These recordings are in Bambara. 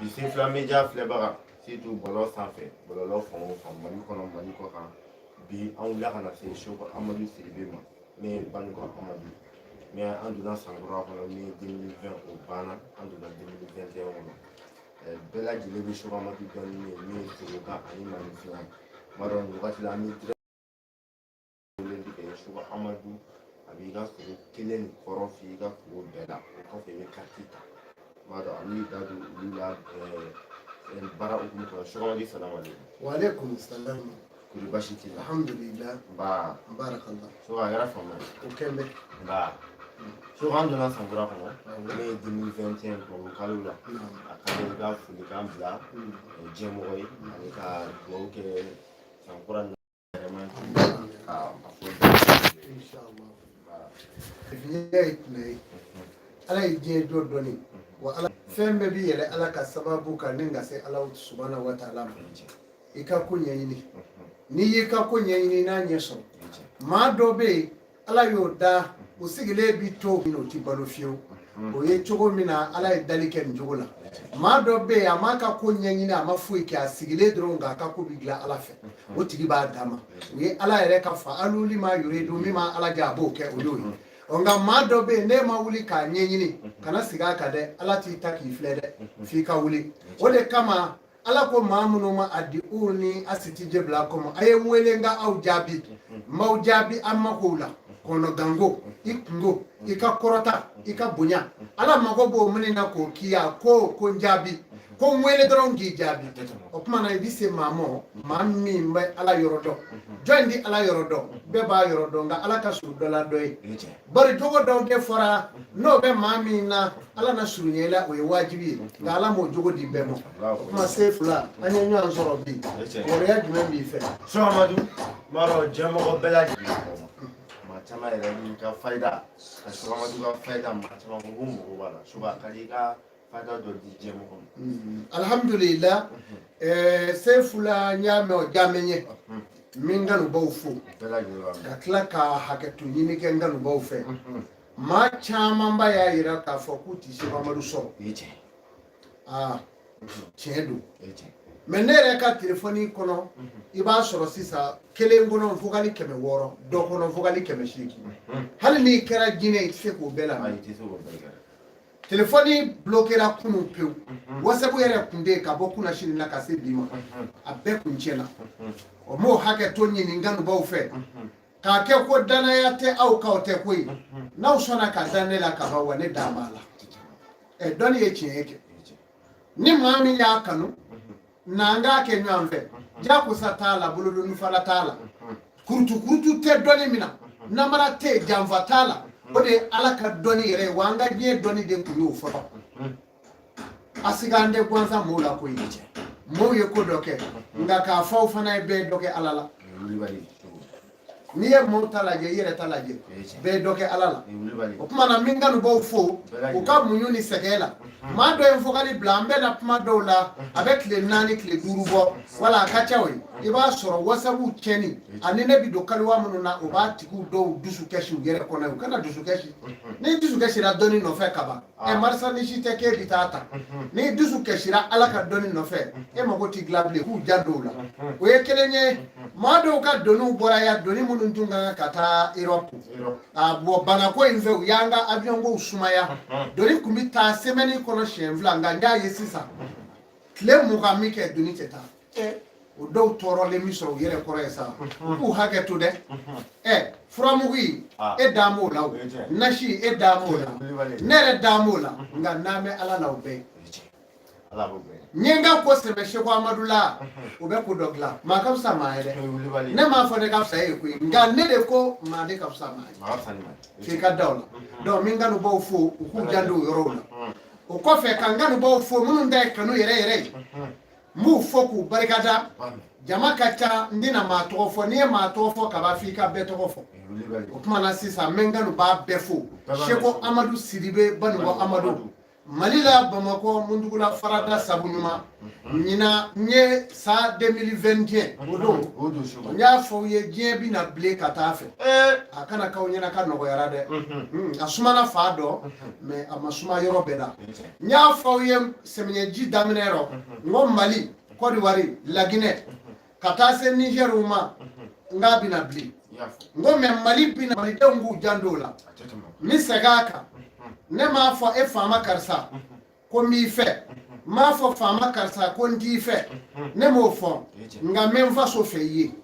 Ici, Flamédia, Flébara, c'est tout, Bolo sans fait, Bolo font, Maniko, Bi, on l'a ramassé, chaud, Amadou, c'est le mais Bango, Amadou. Mais en donnant Sangora, on a mis 2020 au Bana, en donnant 2021. Bella di lebi shoga maki doni ni suga ani manifina maron wakati la mi dire lebi ke shoga amadu abiga su kelen korofi ga ku bela ko fe me katita mado ali dadu lila en bara ukum ko shoga maki salamu alaykum wa alaykum assalam kuri bashiti alhamdulillah ba barakallah shoga gara fama ukembe ba shoga andona sangura ko mais 2021 ko kalula akale ga fuli kan bila jɛmɔgɔ ye ale ka dugawu kɛ sankura vraiment ka fɔ inshallah biye play ala ye diɲɛ jɔ dɔni wa ala fɛn bɛɛ bi yɛlɛ ala ka sababu kan ni ka se ala subhanahu wa ta'ala ma i ka ko ɲɛɲini n'i y'i ka ko ɲɛɲini n'a ɲɛ sɔrɔ maa dɔ bɛ yen ala y'o da o sigilen bi to min o ti balo fiyewu o ye cogo min na ala ye dali kɛ nin cogo la maa dɔ bɛ yen a m'a ka ko ɲɛɲini a ma foyi kɛ a sigilen dɔrɔn nka a ka ko bi dilan ala fɛ o tigi b'a d'a ma o ye ala yɛrɛ ka fa aluli ma yuridu min ma ala jɛ a b'o kɛ o y'o ye nka maa dɔ bɛ yen n'e ma wuli k'a ɲɛɲini kana sigi a kan dɛ ala t'i ta k'i filɛ dɛ f'i ka wuli o de kama ala ko maa minnu ma a di u ni a siti je bila kɔnɔ a ye n wele n ka aw jaabi n m'aw jaabi an makow la kɔnɔ gango i kungo i ka kɔrɔta i ka bonya ala mago b'o minɛ na k'o k'i ya ko n jaabi ko n wele dɔrɔn k'i jaabi o tuma na i bɛ se maa ma maa min bɛ ala yɔrɔ dɔn jɔn di ala yɔrɔ dɔn bɛɛ b'a yɔrɔ dɔn nka ala ka surun dɔ la dɔ ye bari jogo dɔw de fɔra n'o bɛ maa min na ala na surunya la o ye wajibi ye nka ala m'o jogo di bɛɛ ma o tuma se fila an ye ɲɔgɔn sɔrɔ bi wɔrɔya jumɛn b'i fɛ. Amadu maro jɛmɔgɔ bɛɛ lajɛlen maa caman yɛrɛ b'i ka fayida ka Amadu ka fayida maa caman ko ko mɔgɔ b'a la suba ka di ka fayida dɔ di jɛmɔgɔ ma. Alhamdulillah se fila n y'a mɛn o diya mɛn ye min kanubaw fo ka tila ka hakɛto ɲini kɛ n kanubaw fɛ maa caman ba y'a yira k'a fɔ k'u ti se Amadu sɔrɔ tiɲɛ don mɛ ne yɛrɛ ka telefɔni kɔnɔ i b'a sɔrɔ sisan kelen kɔnɔ vokali 600 dɔ kɔnɔ vokali 800 hali n'i kɛra jinɛ i tɛ se k'o bɛɛ lamɛn telefɔni bloquera kunun pewu wasabu yɛrɛ kun de ka bɔ kunna sini na ka se bi ma a bɛɛ kun tiɲɛna o m'o hakɛ to ɲini n kanubaw fɛ k'a kɛ ko danaya tɛ aw ka o tɛ ko ye n'aw sɔnna ka da ne la ka ban wa ne da b'a la dɔnni ye tiɲɛ kɛ ni maa min y'a kanu n'an k'a kɛ ɲɔgɔn fɛ jakosa t'a la bolodonni fana t'a la kurutu tɛ dɔnni min na namara tɛ yen janfa t'a la o de ye ala ka dɔnni yɛrɛ ye wa an ka diɲɛ dɔnni de tun y'o fɔlɔ a siga an tɛ gansan mɔɔw la koyi mɔɔw ye ko dɔ kɛ nka k'a fɔ aw fana ye bɛɛ dɔ kɛ ala la n'i ye mɔɔw ta lajɛ i yɛrɛ ta lajɛ bɛɛ ye dɔ kɛ ala la o tuma na min kanubaw fo u ka muɲu ni sɛgɛn la maa dɔ ye fɔkali bila an bɛ na kuma dɔw la a bɛ tile 4 tile 5 bɔ wala a ka ca o ye i b'a sɔrɔ wasabu tiɲɛni ani ne bi don kaliwa minnu na o b'a tigiw dɔw dusu kɛsi u yɛrɛ kɔnɔ u kana dusu kɛsi ni dusu kɛsira dɔnni nɔfɛ ka ban marchandise tɛ k'e bi taa ta ni dusu kɛsira ala ka dɔnni nɔfɛ e mago t'i dilan bilen k'u ja dɔw la o ye kelen ye maa dɔw ka doniw bɔra ya doni minnu tun kan ka taa Europe a bɔ banako in fɛ u y'an ka avion kow sumaya doni kun bi taa semaine kɔnɔ siɲɛ 2 nka n y'a ye sisan tile 20 min kɛ doni tɛ taa o dɔw tɔɔrɔlen min sɔrɔ u yɛrɛ kɔrɔ ye sa u k'u hakɛ to dɛ furamugu e dan b'o la o nasi e dan b'o la ne yɛrɛ dan b'o la nka n'an bɛ ala la o bɛɛ n ye n ka ko sɛbɛ Seku Amadu la o bɛ ko dɔ dilan maa ka fisa maa ye dɛ ne m'a fɔ ne ka fisa e koyi nka ne de ko maa de ka fisa maa ye f'i ka da o la donc min kanubaw fo u k'u janto o yɔrɔw la o kɔfɛ ka n kanubaw fo minnu ta ye kanu yɛrɛ yɛrɛ ye n b'u fɔ k'u barikada jama ka ca n tɛna maa tɔgɔ fɔ n'i ye maa tɔgɔ fɔ ka ban f'i ka bɛɛ tɔgɔ fɔ o tuma na sisan n bɛ n kanu b'a bɛɛ fo Seku Amadu Sidibe Banikɔ Amadu Malila Bamako Mundugula Farada Sabunuma Nina Nye Sa 2021 Odo Nya fo ye gien bi na ble katafe akana ka onyana ka no yara de asuma na fa do me amasuma yoro beda nya fo ye semenye ji daminero ngo Mali Côte d'Ivoire la Guinée katase Niger uma ngabi na ble ngo me Mali bi na Mali dongu jandola mi segaka ne ma fo e fama karsa ko mi fe ma fo fama karsa ko ndi fe ne mo fo nga men fa so fe yi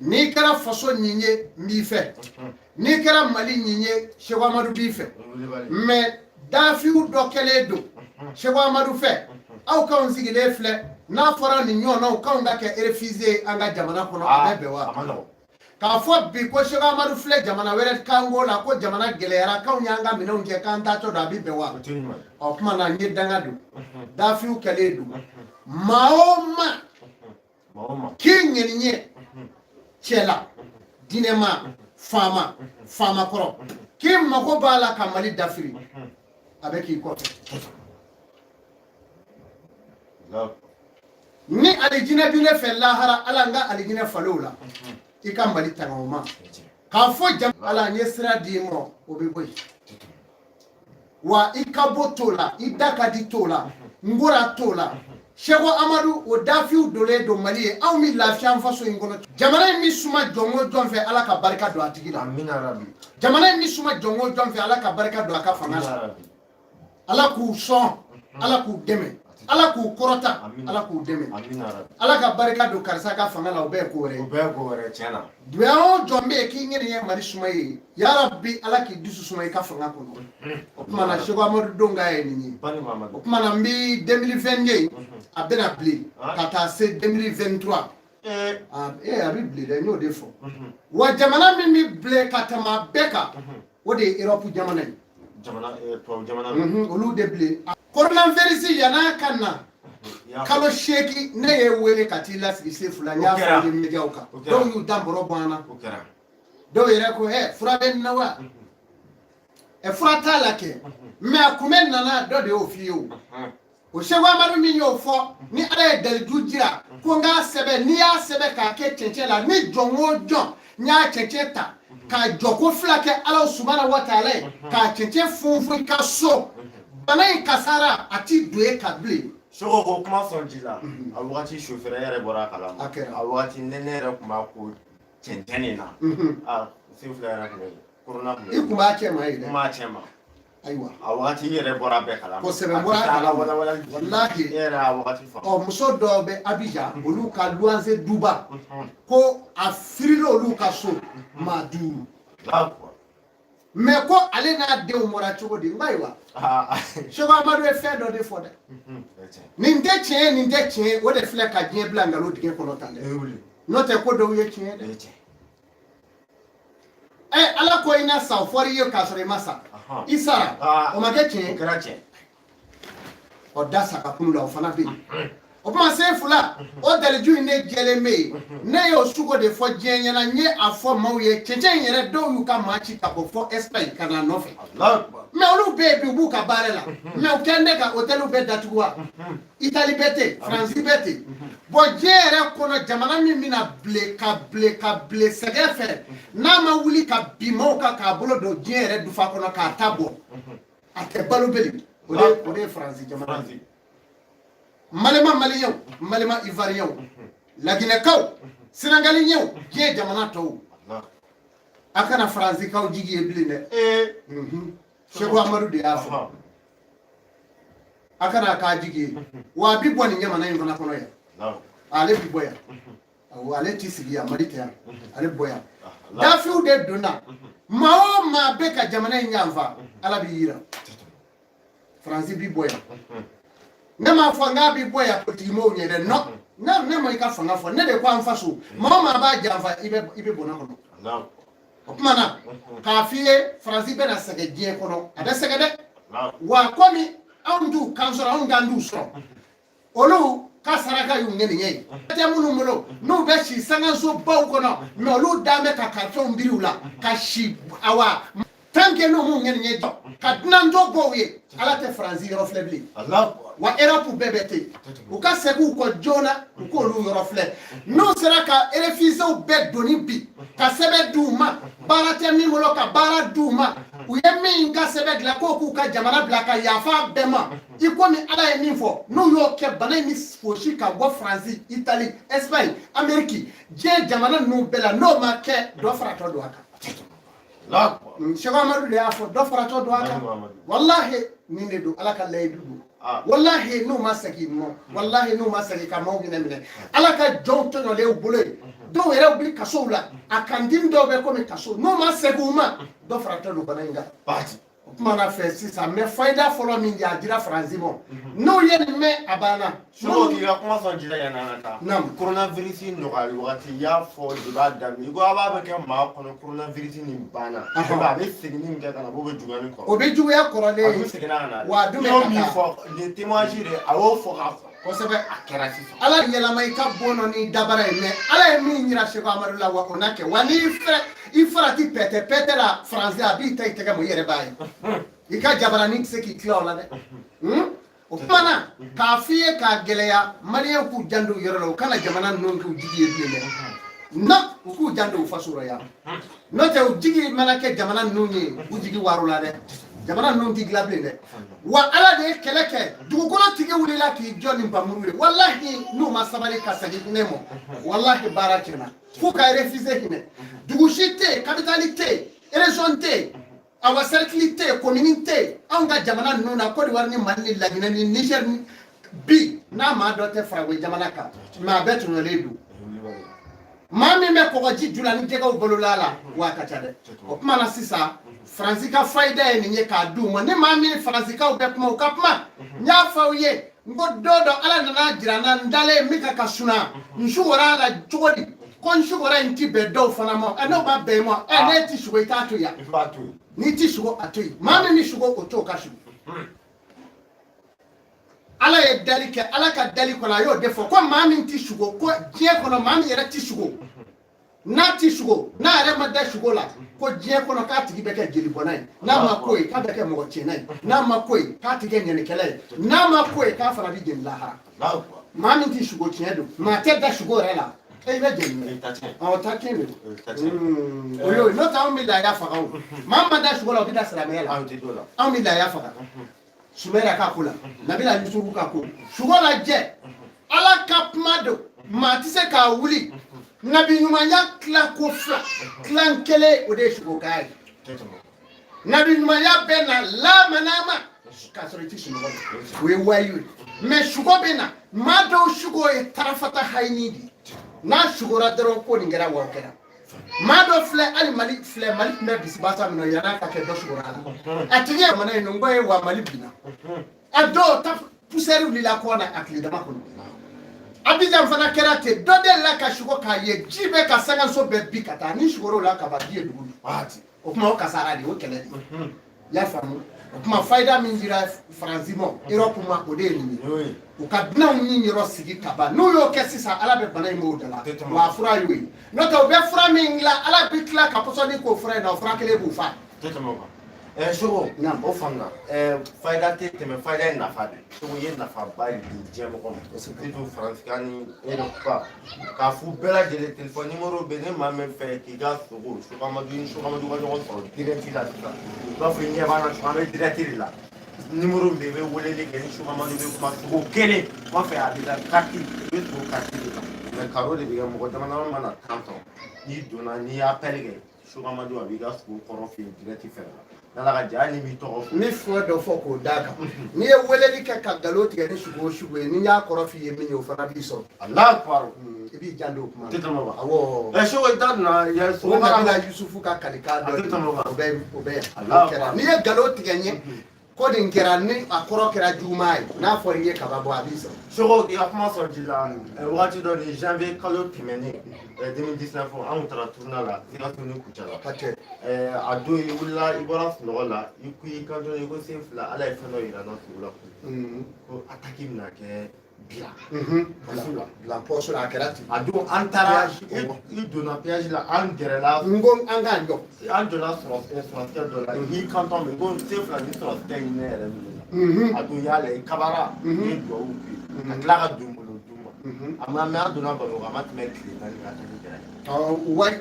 ni kara faso nyinye mi fe ni kara Mali nyinye Sheikh Amadou bi fe mais dafi u dokele do Sheikh Amadou fe aw ka on sigile fle na fora ni nyo na ka on ga ke refuser anga jamana kono abewa ka fo bi ko Sheikh Amadou fle jamana were kango la ko jamana gelera ka nyanga mino nke kanta to da bi bewa o kuma na nyi danga do dafi u kele do maoma kinyenye chela dinema fama koro kim mako bala ka Mali dafiri avec iko ni alijine bile fe lahara alanga alijine falola ika Mali tangoma ka fo jam ala nyesra dimo obeboy wa ikabotola idaka ditola ngora tola Sheikh Amadou o dafiu dole do Mali aw mi lafiya faso ingono jamana mi suma jongo jonfe ala ka barika do atigila amina rabbi jamana mi suma jongo jonfe ala ka barika do aka fanga ala ku son ala ku deme ala ku korota ala ku deme amina rabbi ala ka barika do karsa ka fanga la obe ko re chena duao jombe ki ngene ya Mali suma yi ya rabbi ala ki dusu suma yi ka fanga ko o kuma na Sheikh Amadou donga e ni o kuma na mbi 2022 abena bli kata se 2023 abi bli de no defo wa jamana mi ble kata ma beka o de Europe jamana olu de bli coronavirus yana kanna kalo sheki ne ye wele katila sise fulani ya fuli mejauka do yu damboro bwana do yere ko fura ben nawa fura lake me akumen nana do de ofiyo o Sheikh Amadou mi yo fo ni ala dal dujira ko nga sebe ni ya sebe ka ke chenche la ni jongo jon nya chenche ta ka joko flake ala subhanahu wa ta'ala ka chenche funfu ka so banay kasara ati doe kabli soko ko kuma sonji la a wati chauffeur yare bora kala a wati nene re kuma ko chenchene na se flera ko corona ko ikuma chema ile kuma chema aywa a wati yare bora be kala ko sebe bora kala wallahi era a wati fa o muso do be Abidjan olu ka luanze duba ko afrilo olu ka so madu mais ko ale na de umora chogo di ngaiwa Sheikh Amadou e fe do de fode ni nde che o de fle ka dien blanga lo dige ko notande no te ko do ye che de ala ko ina sa fori yo ka sore masa isara o ma ke che karache o dasa ka kunu la o fana be o ma se fula o dale ju ne gele me ne yo sugo de fo jenya na nye afo mawye cheche yere do yu ka machi ka bo fo Espagne kana nofe me olu be bu ka barela me o kende ka hotelu be datuwa Italy bete France bete bo jere kono jamana mi mina ble ka segefe na ma wuli ka bimo ka bolo do jere du fa kono ka tabo ate balu beli o de France jamana malema ivoirien la Guinée kaw sénégalien je jamana to akana France kaw jigi e bline Sheikh Amadou de afa akana ka jigi wa bi boni nyama na yona kono ya ale bi boya ale tisigi ya malita ale boya dafi u de dona ma be ka jamana nyamva ala bi yira France bi boya nema fanga bi boya potimo nyere no na nema ika fanga fo ne de kwa mfaso mama ba jamfa ibe bona kono kuma na ka fiye France be na sege die kono ada sege de wa komi andu kansora andu so olu ka saraka yu ngene nyei te munu mulo no be shi sanga so baw kono no lu dame ka karton biriula ka shi awa tant que no mun ngene nyejo kadna ndo boye ala te franzi rofle bli Allah wa Europe bebete u ka segu ko jona ko lu rofle no sera ka refuse u be doni bi ka sebe duma barate mi molo ka bara duma u ye min ka sebe gla ko ku ka jamana bla ka yafa bema iko mi ala ye min fo no yo ke bana mi foshi ka go franzi Italie Espagne Amerique je jamana no bela no ma ke do frato do aka Allah Sheba Amadu ya fo do farato do aka wallahi ninde do ala ka lay dudu wallahi no masaki mo wallahi no masaki ka mo gine mine ala ka jonto no le bolo do yere bi kaso la akandim do be ko mi kaso no masaki uma do farato do bananga parti kuma na fe sisa me faida folo min ya dira franzimo no ye me abana so ki ga kuma son jira yana ta nam coronavirus no ga wakati ya fo diba dami go aba ba ke ma kono coronavirus ni bana ba be sigini mi ga na bo be jugani ko o be jugu ya korole wa dume no mi fo les témoignages de awo fo ga ko sebe akera sisa ala yela mai ka bono ni dabara me ala mi nyira Sheba Amadu la wa onake wani ifrati pete la français habita itega mo yere bayi ika jabara ni se ki klo la de o mana ka fiye ka geleya mariyan ku jandu yoro lo kana jamana non ku jigi yebe na ku jandu fasuro ya no te u jigi mana ke jamana non ye u jigi warula de jamana non ti glable de wa ala de keleke dugukolo tigi wulila ki joni bamuru wallahi no masabali ka sagi nemo wallahi barakina ku ka refuser hine dugushite capitalité région awa cerclité communauté anga jamana nuna ko di warni mali lagina ni Niger bi na ma dote frawe jamana ka ma betu no ledu mami me ko ji julani jega bolulala wa kachade o kuma na sisa Franzika faida ni nye ka du mo ne mami Franzika o be kuma o kapma nya fawye ngo dodo ala na jira na ndale mika kasuna nshura la jodi kon shugora inti be do fana mo no ba be mo ne ti shugo ita to ya ni ti shugo atoyi mami ni shugo o to ka shugo ala ye dalike ala ka daliko la yo defo ko mami ti shugo ko je kono mami yere ti shugo na ti shugo na re ma da shugo la ko je kono ka tigi be ke jeli bonai na ma koy ka be ke mo chenai na ma koy ka tigi nyane kele na ma koy ka fara bi gen lahara mami ti shugo chedo ma te da shugo rela e be gen o ta kene oyo no ta mi la ya faga mama da shugo la bi da sala mela am mi la ya faga sumera ka kula nabila yusufu ka ko shugo la je ala kapmado ma ti se ka wuli nabi nyuma ya kla ko fla klan kele o de shugo kai nabi nyuma ya bena la manama ka so ti shugo we wayu me shugo bena ma do shugo e tarafata haynidi na shugo ra dero ko ngera wa kera ma do fle ali mali me bisbata no yana ka ke do shugo ra atiye mana no ngoy wa mali bina ado ta puseru lila ko na akli da makon Abidjan fana kerate dode la ka shugo ka ye jibe ka sanga so be bikata ni shugoro la ka ba die dugu ati o kuma o kasara di o kele di ya famu o kuma faida min jira franzimo Europe ma o de ni o ka bna ni ni ro sigi kaba no yo kesi sa ala be bana mo dala wa fura yoyi no to be fura min la ala bitla ka poso ni ko fura na fura kele bu fa Shugo na o famna faida te me faida na fa de so ye na fa ba di jemo ko so plutôt franskani e no pa ka fu bela de téléphone numéro bene ma me fait ki ga so kama du ga no so direct la ça ba fu ni ba na so ma direct la numéro be be wole le ke so kama du ma so kele ma fait a déjà carte be ko carte mais caro de bi mo ko tama na ma na tanto ni dona ni appel ke so kama du abi ga so ko fi direct faire nala ka jani mi to mi fo do fo ko daga ni e weleli ke ka galoti ke ni shugo ni ya koro fi ye mi yo fana bi so Allah akbar ibi jando kuma tetama ba awo shugo dan na ya so ma la yusufu ka kalika do o be Allah ni e galoti ke ni ko din kera ni akoro kera jumai na fo ye ka ba bo abisa shugo ya kuma so jila wati do ni janvier kalo pimeni 2019 an tara tourna la ira tourna kuchala pate ado wala ibara flola yiku kanto yego se fla ala ifano ira na tula ko ataki na ke bila bila poso la kerati a don an taara i donna piège la an gɛrɛla ngo an ka njɔ an donna sɔrɔsikɛ dɔ la i kanton min ko se fila ni sɔrɔsikɛ ɲini ne yɛrɛ minɛ a don y'a la i kabara i ye duwawu kɛ a tila ka don bolo d'u ma a ma mɛ an donna balo a ma tɛmɛ tile naani ka tɛmɛ gɛrɛ wari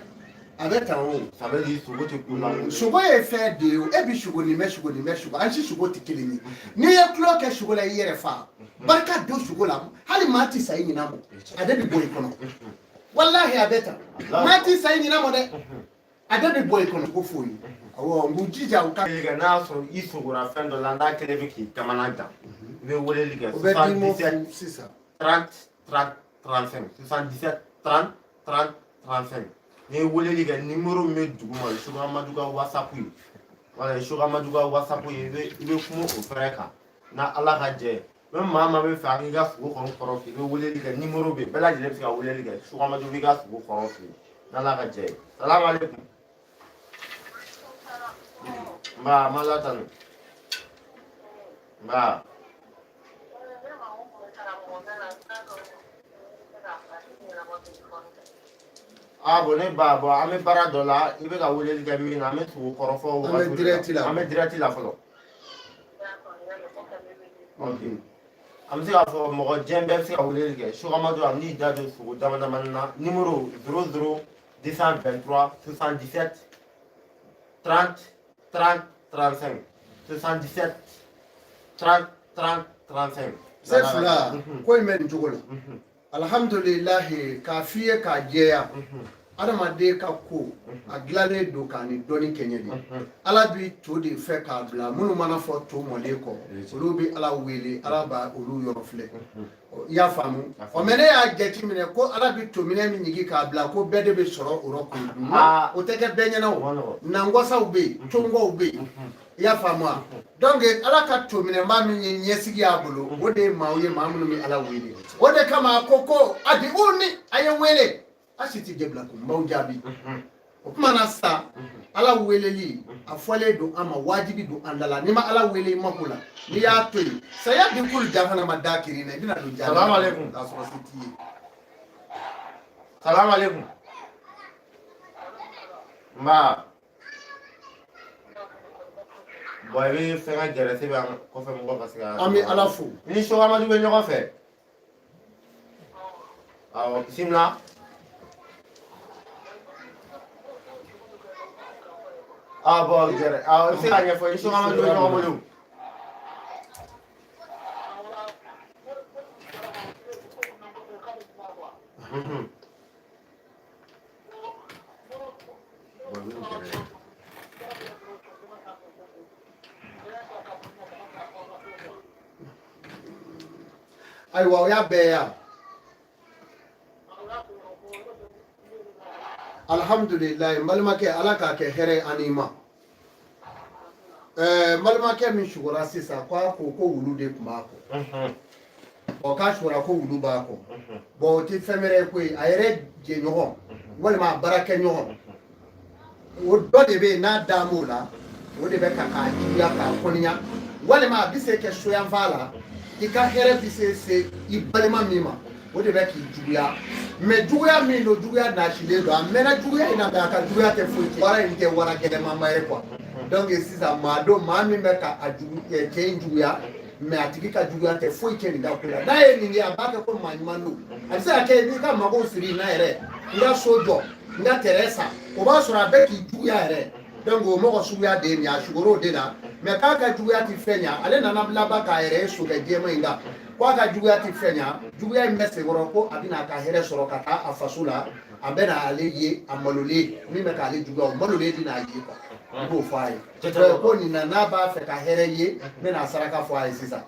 a bɛ tan o ça veut dire sogo tɛ kun la sogo ye fɛn de ye o e bi sogo nin bɛ sogo nin bɛ sogo an si sogo tɛ kelen ye n'i ye tulo kɛ sogo la i yɛrɛ fa barika don sogo la hali maa ti sa i ɲinan mɔ a de bɛ bɔ i kɔnɔ walahi a bɛ tan maa ti sa i ɲinan mɔ dɛ a de bɛ bɔ i kɔnɔ ko foyi awɔ n b'u jija u ka. n'a y'a sɔrɔ i sogora fɛn dɔ la n'a kɛlen bɛ k'i kamana gan i bɛ weleli kɛ o bɛ di mo sisan 30 30 35 77 30 30 35 n'i ye weleli kɛ numéro min bɛ dugu ma Chogo Amadou ka whatsapp ye wala Chogo Amadou ka whatsapp ye i bɛ kuma o fɛnɛ kan na ala ka jɛ même maa maa bɛ fɛ k'i ka sogo kɔni kɔrɔ f'i bɛ weleli kɛ numéro bɛ yen bɛɛ lajɛlen bɛ se ka weleli kɛ Chogo Amadou b'i ka sogo kɔrɔ f'i n'ala ka jɛ ye salamu aleykum nba mala tanu nba bon ne ba bon an bɛ baara dɔ la i bɛ ka weleli kɛ min na an bɛ sogo kɔrɔ fɔ an bɛ direct la an bɛ direct la fɔlɔ ok an bɛ se k'a fɔ mɔgɔ jɛn bɛɛ bɛ se ka weleli kɛ Chogo Amadou an n'i da don sogo dama damani na numéro 00 223 77 30 30 35 77 30 30 35 se fila ko in bɛ nin cogo la alhamdulilahi k'a f'i ye k'a jɛya adamaden ka ko a dilannen don k'a ni dɔnni kɛɲɛ de ala bi to de fɛ k'a bila minnu mana fɔ to mɔlen kɔ olu bɛ ala wele ala b'a olu yɔrɔ filɛ i y'a faamu mɛ ne y'a jateminɛ ko ala bi to minɛ min ɲigi k'a bila ko bɛɛ de bɛ sɔrɔ o yɔrɔ kɔnɔ o tɛ kɛ bɛɛ ɲɛna o nangwasaw bɛ yen tɔngɔw bɛ yen i y'a faamu wa donc ala ka to minɛnba min ye ɲɛsigi y'a bolo o de ye maaw ye maa minnu bɛ ala wele o de kama a ko a di u ni a ye wele a si tɛ jɛbila kun n b'aw jaabi o kuma na sa ala weleli a fɔlen don an ma wajibi don an da la n'i ma ala wele i ma ko la n'i y'a to yen saya di kulu ja fana ma da kiri na i bɛna don jaabi salamu aleykum k'a sɔrɔ se t'i ye salamu aleykum nba bon i bɛ fɛn ka gɛrɛ se bɛ an kɔfɛ mɔgɔ ka se ka an bɛ ala fo i ni Chogo Amadou bɛ ɲɔgɔn fɛ awɔ bisimila bon gɛrɛ i bɛ se ka ɲɛfɔ i ni Chogo Amadou bɛ ɲɔgɔn bolo ayiwa o y'a bɛɛ ya alhamdulilayi n balimakɛ ala k'a kɛ hɛrɛ ani ma n balimakɛ min sugora sisan k'a ko wulu de tun b'a kɔ k'a sugora ko wulu b'a kɔ o tɛ fɛn wɛrɛ ye koyi a yɛrɛ jɛɲɔgɔn walima a baarakɛɲɔgɔn o dɔ de bɛ yen n'a dan b'o la o de bɛ ka k'a juguya k'a kɔniya walima a bɛ se kɛ soyanfan la i ka hɛrɛ bɛ se i balima min ma o de bɛ k'i juguya mɛ juguya min don juguya nasilen don a mɛnna juguya in na mɛ a ka juguya tɛ foyi kɛ baara in tɛ wara gɛlɛnmanba ye quoi donc sisan maa min bɛ ka a cɛ in juguya mɛ a tigi ka juguya tɛ foyi kɛ nin ka ko la n'a ye nin kɛ a b'a kɛ ko maa ɲuman don a bɛ se ka kɛ n'i ka mago siri n na yɛrɛ n ka so jɔ n ka tɛrɛn san o b'a sɔrɔ a bɛ k'i juguya yɛrɛ donc o mɔgɔ suguya de ye nin ye a sugor'o de la mɛ k'a ka juguya tɛ fɛn ɲa ale nana laban k'a yɛrɛ ye sokɛ jɛman in kan k'a ka juguya tɛ fɛn ɲa juguya in bɛ senkɔrɔ ko a bɛna a ka hɛrɛ sɔrɔ ka taa a faso la a bɛna ale ye a malolen min bɛ k'ale juguya o malolen bɛna ye quoi i b'o fɔ a ye ko nin na n'a b'a fɛ ka hɛrɛ ye n bɛna saraka fɔ a ye sisan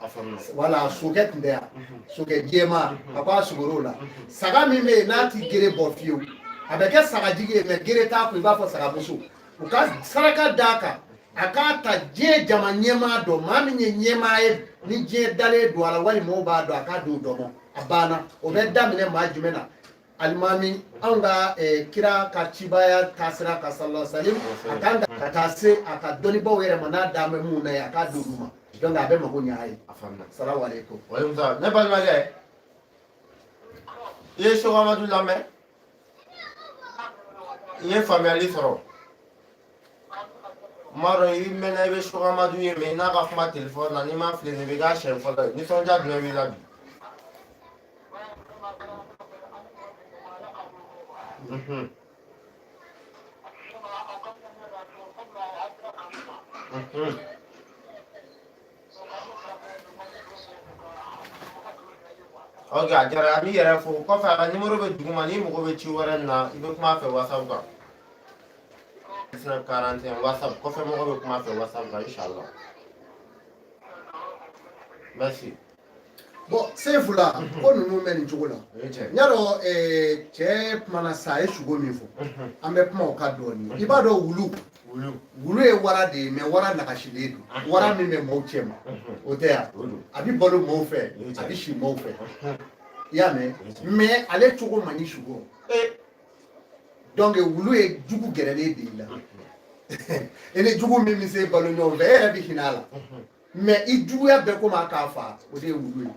wala sokɛ tun tɛ yan sokɛ jɛman a ko a sugor'o la saga min bɛ yen n'a tɛ gere bɔ fiyewu a bɛ kɛ sagajigi ye mɛ gere t'a kun i b'a fɔ sagamuso u ka saraka d'a kan a k'a ta diɲɛ jama ɲɛmaa dɔ maa min ye ɲɛmaa ye ni diɲɛ dalen don a la walima mɔgɔw b'a dɔn a k'a don dɔ ma a banna o bɛ daminɛ maa jumɛn na alimami anw ka kira ka cibaya taasira ka sallallahu alaihi wasallam a kan ka taa se a ka dɔnnibaw yɛrɛ ma n'a dan bɛ mun na ye a k'a di olu ma donc a bɛ mago ɲɛ a ye salamu aleykum ne balimakɛ I ye Seku Amadu lamɛn i ye faamuyali sɔrɔ m'a dɔn i mɛnna i bɛ Seku Amadu ye mais i n'a ka kuma téléphone na n'i ma fili nin bɛ k'a siɲɛ fɔlɔ ye nisɔndiya jumɛn b'i la bi. Ok, a diyara an b'i yɛrɛ fo kɔfɛ a ka numéro bɛ duguma n'i mago bɛ ci wɛrɛ na i bɛ kuma a fɛ WhatsApp kan 1941 WhatsApp kɔfɛ mɔgɔ bɛ kuma a fɛ WhatsApp kan inchallah merci. Bon Sefu la ko ninnu bɛ nin cogo la n y'a dɔn cɛ kumana sa a ye sugo min fɔ an bɛ kuma o kan dɔɔni i b'a dɔn wulu ye wara de ye mais wara nagasilen don wara min bɛ maaw cɛ ma o tɛ yan a bɛ balo maaw fɛ a bɛ si maaw fɛ i y'a mɛn mais ale cogo man di sugo donc wulu ye jugu gɛrɛlen de i la i ni jugu min bɛ se balo ɲɔgɔn fɛ e yɛrɛ bɛ hinɛ a la mais i juguya bɛɛ komi a k'a fa o de ye wulu ye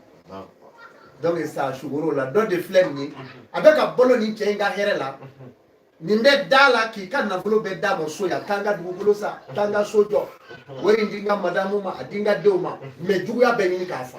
donc sa sugoro la dɔ de filɛ nin ye a bɛ ka balo nin cɛ in ka hɛrɛ la nin bɛ da la k'i ka nafolo bɛɛ d'a ma so yan k'an ka dugukolo sa k'an ka so jɔ wari in di n ka madamu ma a di n ka denw ma mais juguya bɛɛ ɲini k'a fa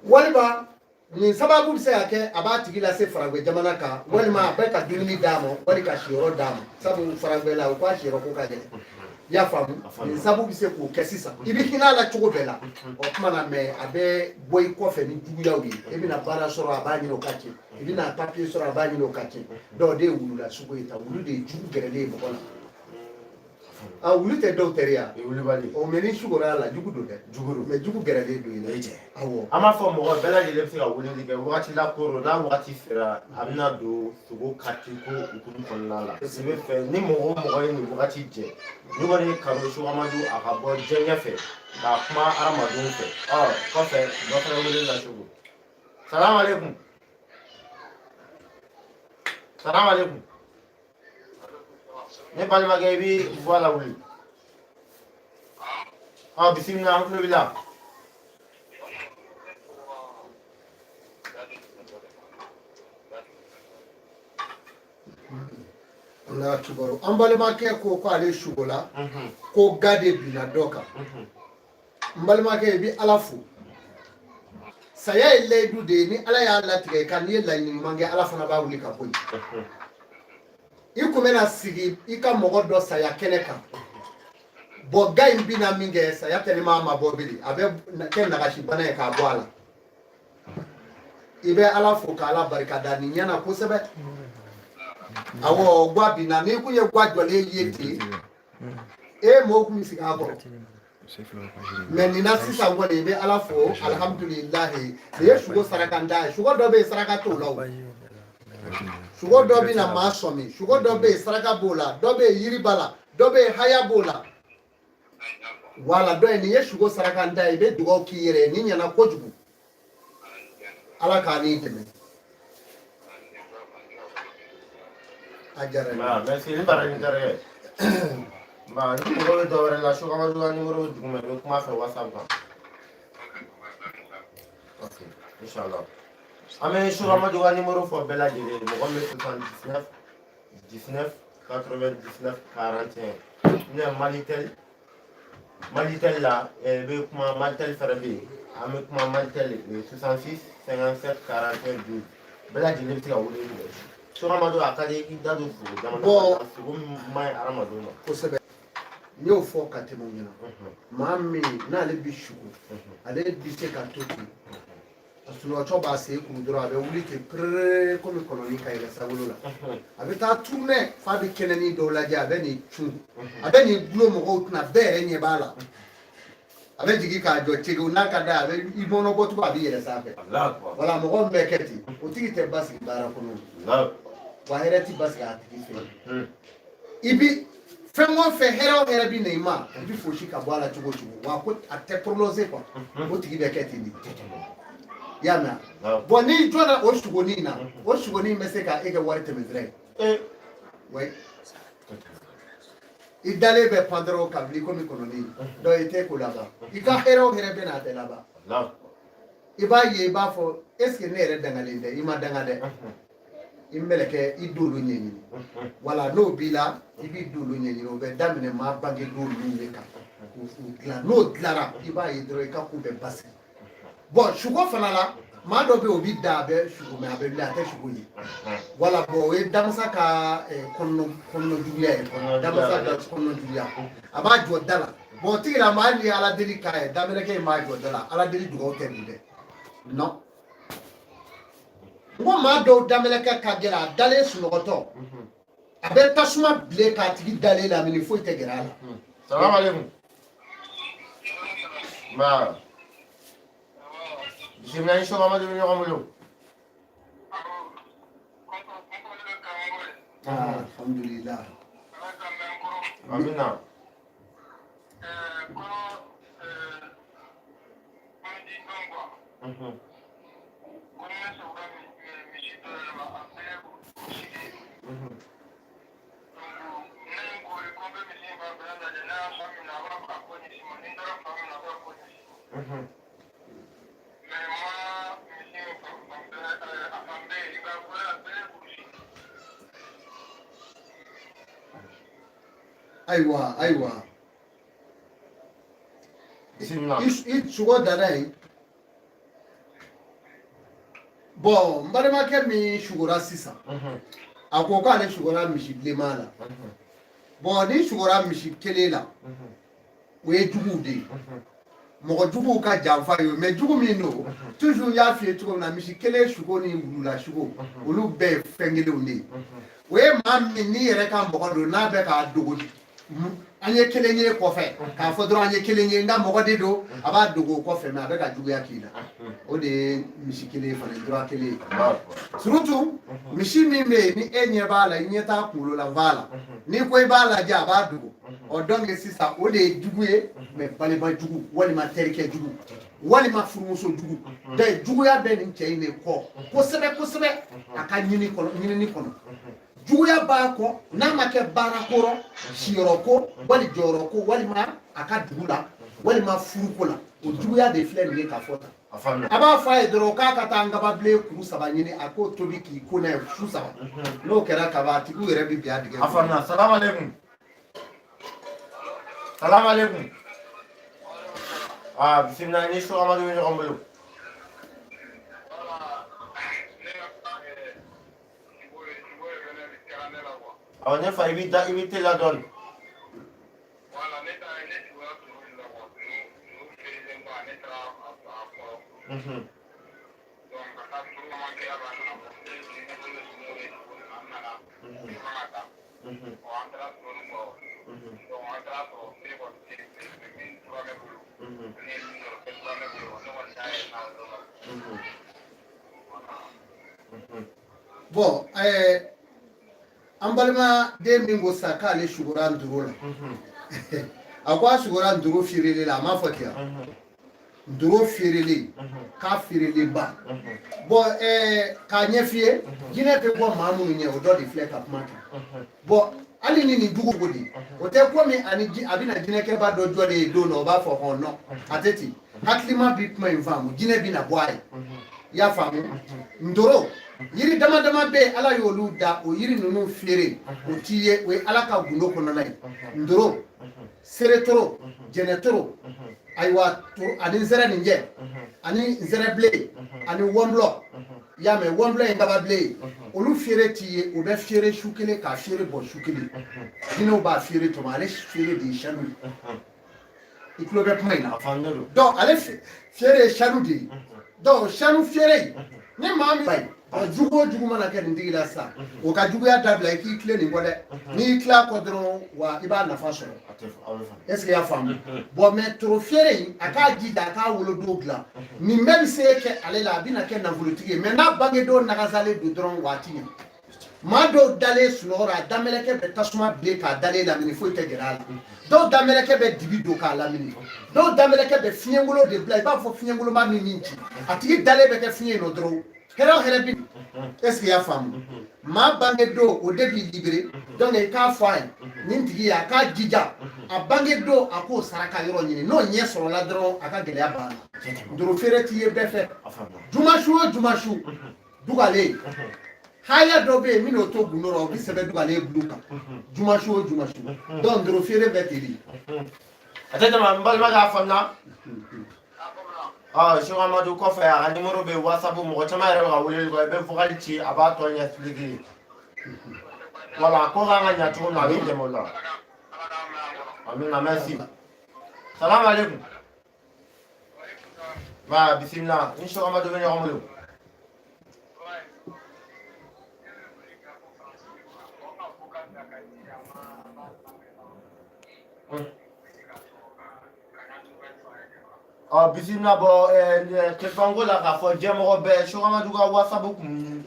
walima nin sababu bɛ se ka kɛ a b'a tigi lase Faranfɛ jamana kan walima a bɛ ka dumuni d'a ma wali ka siyɔrɔ d'a ma sabu Faranfɛ la u k'a siyɔrɔ ko ka gɛlɛn i y'a faamu nin sababu bɛ se k'o kɛ sisan i bɛ hinɛ a la cogo bɛɛ la o tuma na mais a bɛ bɔ i kɔfɛ ni juguyaw ye i bɛna baara sɔrɔ a b'a ɲini o ka tiɲɛ i bɛna papier sɔrɔ a b'a ɲini o ka tiɲɛ donc o de ye wulula sugu ye tan wulu de ye jugu gɛrɛlen ye mɔgɔ la a wulu tɛ dɔw teriya o mais ni sugora la jugu don dɛ mais jugu gɛrɛlen don i la awɔ an b'a fɔ mɔgɔ bɛɛ lajɛlen bɛ se ka weleli kɛ wagati la koro n'a wagati sera a bɛna don sogo kati ko hukumu kɔnɔna la i bɛ fɛ ni mɔgɔ o mɔgɔ ye nin wagati jɛ ni kɔni ye kanu Seku Amadu a ka bɔ diɲɛ fɛ k'a kuma hadamadenw fɛ kɔfɛ dɔ fana wele la Seku salamu aleykum salamu aleykum ne balimakɛ i b'i voix lawuli bisimila an tulo b'i la. Ala kibaru an balimakɛ ko k'ale sugo la ko ga de binna dɔ kan n balimakɛ i bɛ Ala fo saya ye layidu de ye ni Ala y'a latigɛ i kan n'i ye laɲini ɲuman kɛ Ala fana b'a wuli ka bɔ yen i kun bɛna sigi i ka mɔgɔ dɔ saya kɛnɛ kan bɔn ga in bɛna min kɛ saya kɛnɛma ma bɔ bilen a bɛ kɛ nagasi bana ye k'a bɔ a la i bɛ Ala fo k'Ala barikada nin ɲɛna kosɛbɛ awɔ gwa binna n'i kun ye gwa jɔlen ye ten mɔgɔw kun bɛ sigi a kɔrɔ mais nin na sisan kɔni i bɛ Ala fo alihamudulilayi nin ye sugo saraka da ye sugo dɔ bɛ yen saraka t'o la o sugo dɔ bɛ na maa sɔmi sugo dɔ bɛ yen saraka b'o la dɔ bɛ yen yiri b'a la dɔ bɛ yen haya b'o la wala dɔ ye nin ye sugo saraka da ye i bɛ dugawu k'i yɛrɛ ye nin ɲɛna kojugu Ala k'a n'i dɛmɛ a diyara n ye. merci ni baara in diyara ye ni mɔgɔ bɛ dɔ wɛrɛ la Seku Amadu ka numéro bɛ duguma i bɛ kuma a fɛ WhatsApp kan ok inchallah an bɛ Seku Amadu ka numéro fɔ bɛɛ lajɛlen mɔgɔ min bɛ 79 19 99 41 ne ye Malitel la i bɛ kuma Malitel fɛnɛ bɛ yen an bɛ kuma Malitel 66 57 41 12 bɛɛ lajɛlen bɛ se ka wele kɛ Seku Amadu a ka di i da don sogo jamana kan sogo min man ɲi hadamadenw ma kosɛbɛ n y'o fɔ ka tɛmɛ o ɲɛna maa min n'ale bɛ sugo ale bɛ se ka to ten a sunɔgɔtɔ b'a sen kuru dɔrɔn a bɛ wuli ten perere komi kɔnɔni ka yɛlɛ sagolo la a bɛ taa tununɛ f'a bɛ kɛnɛni dɔw lajɛ a bɛ nin cun a bɛ nin gulo mɔgɔw tɛna bɛɛ yɛrɛ ɲɛ b'a la a bɛ jigin k'a jɔ tegew n'a ka da a bɛ i mɔnɔ bɔ tugun a bɛ yɛlɛ sanfɛ wala mɔgɔ min bɛ kɛ ten o tigi tɛ basigi baara kɔnɔ wa hɛrɛ ti basigi a tigi fɛ i bi fɛn o fɛn hɛrɛ o hɛrɛ bi na i ma i bi fosi ka bɔ a la cogo o cogo wa ko a tɛ prolonger quoi o tigi bɛ kɛ ten de i y'a mɛn bɔn n'i jɔra o sugonin na o sugonin bɛ se ka e kɛ wari tɛmɛsira ye oui i dalen bɛ pan dɔrɔn ka wuli komi kɔnɔni donc i tɛ ko laban i ka hɛrɛ o hɛrɛ bɛ na a tɛ laban i b'a ye i b'a fɔ est ce que ne yɛrɛ dangalen tɛ i ma danga dɛ i mɛlɛkɛ i d'olu ɲɛɲini wala n'o b'i la i b'i d'olu ɲɛɲini o bɛ daminɛ maa bange don min de kan k'u dilan n'o dilara i b'a ye dɔrɔn i ka ko bɛ basigi bon suko fana la maa dɔ bɛ yen o bɛ da a bɛ suko mɛ a bɛ wuli a tɛ suko ye wala bon o ye damasa ka kɔnɔna juguya ye damasa ka kɔnɔna juguya a b'a jɔ da la bon o tigi la maa ni ala deli k'a ye daminɛkɛ in b'a jɔ da la ala deli dugawu tɛ nin dɛ non n ko maa dɔw daminɛkɛ ka gɛlɛ a dalen sunɔgɔtɔ a bɛ tasuma bilen k'a tigi dalen lamini foyi tɛ gɛrɛ a la. Salam alaikum. Ba. Bisimila insho mama de ɲɔgɔn bolo. Alhamdulillah. Amina. Ayiwa Bisimila. I sogo dana yen bon n balimakɛ min sugora sisan a ko k'ale sugora misi bilenman la bon ni sugora misi kelen la o ye juguw de ye mɔgɔ juguw ka janfa ye mais jugu min don toujours y'a f'i ye cogo min na misi kelen sugo ni wulula sugo olu bɛɛ ye fɛn kelenw de ye o ye maa min n'i yɛrɛ ka mɔgɔ don n'a bɛ k'a dogo an ye kelen ye kɔfɛ k'a fɔ dɔrɔn an ye kelen ye n ka mɔgɔ de don a b'a dogo kɔfɛ mais a bɛ ka juguya k'i la o de ye misi kelen fana ye dɔrɔn kelen ye surtout misi min bɛ yen ni e ɲɛ b'a la i ɲɛ t'a kunkolo la va la n'i ko i b'a lajɛ a b'a dogo ɔ donc sisan o de ye jugu ye mais balima jugu walima terikɛ jugu walima furumuso jugu donc juguya bɛ nin cɛ in de kɔ kosɛbɛ kosɛbɛ a ka ɲinini kɔnɔ juguya b'a kɔ n'a ma kɛ baara kɔrɔ siyɔrɔ ko wali jɔyɔrɔ ko walima a ka dugu la walima furuko la o juguya de filɛ nin ye ka fɔ tan a b'a fɔ a ye dɔrɔn k'a ka taa n kababilen kuru 3 ɲini a k'o tobi k'i ko n'a ye su 3 n'o kɛra kaba a tigiw yɛrɛ bɛ bin a digɛ. A faamuya. Salam alaikum. Salam alaikum. Bisimila ni so amadu ɲɔgɔn bolo. Ne fa i b'i teliya dɔɔnin. Bon, an balima den min ko sa k'ale sugora ndoro la a ko a sugora ndoro feereli la a m'a fɔ ten ndoro feereli k'a feereli ba bon k'a ɲɛ f'i ye jinɛ bɛ bɔ maa minnu ɲɛ o dɔ de filɛ ka kuma kɛ bon hali ni nin jugu ko di o tɛ komi a bɛna jinɛkɛba dɔ jɔ de ye don dɔ o b'a fɔ hɔn non a tɛ ten hakilima bɛ kuma in faamu jinɛ bɛna bɔ a ye i y'a faamu ndoro yiri dama dama bɛ yen ala y'olu da o yiri ninnu feere o t'i ye o ye ala ka gundo kɔnɔna ye ndoro seretoro jɛnɛtoro ayiwa ani nsɛrɛninjɛ ani nsɛrɛbilen ani wɔnbulɔ i y'a mɛn wɔnbulɔ ye dababilen ye olu feere t'i ye o bɛ feere su kelen k'a feere bɔ su kelen jinɛw b'a feere tuma ale feere de ye sanu ye i tulo bɛ kuma in na donc ale feere ye sanu de ye donc sanu feere ni maa min ba ye jugu o jugu mana kɛ nin tigi la sisan o ka juguya dabila i k'i tile nin kɔ dɛ n'i tila kɔ dɔrɔn wa i b'a nafa sɔrɔ est ce que i y'a faamu bon mais toro feere in a k'a jija a k'a wolodo dilan nin bɛɛ bɛ se kɛ ale la a bɛna kɛ nafolotigi ye mais n'a bangedenw nakasalen don dɔrɔn waati ɲɛ maa dɔw dalen sunɔgɔ a damelɛkɛ bɛ tasuma bilen k'a dalen lamini foyi tɛ gɛrɛ a la dɔw damelɛkɛ bɛ dibi don k'a lamini dɔw damelɛkɛ bɛ fiɲɛkolon de bila i b'a fɔ fiɲɛkolonba min ci a tigi dalen bɛ kɛ fiɲɛ in nɔ dɔrɔn hɛrɛ o hɛrɛ bi est ce que i y'a faamu maa bange don o de b'i libéré donc i k'a fɔ a ye nin tigi ye a k'a jija a bange do a ko saraka yɔrɔ ɲini n'o ɲɛ sɔrɔla dɔrɔn a ka gɛlɛya banna doro feere t'i ye bɛɛ fɛ jumasu o jumasu dugalen haya dɔ bɛ yen min n'o to gundo la o bɛ sɛbɛn dugalen bulu kan jumasu o jumasu donc doro feere bɛɛ tɛ di a tɛ tɛmɛ n balima k'a faamuya Cheikh Amadou kɔfɛ a ka numéro bɛ whatsapp mɔgɔ caman yɛrɛ bɛ ka weleli kɛ i bɛ vocal ci a b'a tɔ ɲɛ expliquer voilà ko kan ka ɲɛ cogo min a bɛ dɛmɛ o la amina merci salam alaikum ba bismillah ni Cheikh Amadou bɛ ɲɔgɔn bolo bisimila bɔ telefɔni ko la k'a fɔ jɛmɔgɔ bɛɛ Cheikh Amadou ka whatsapp kun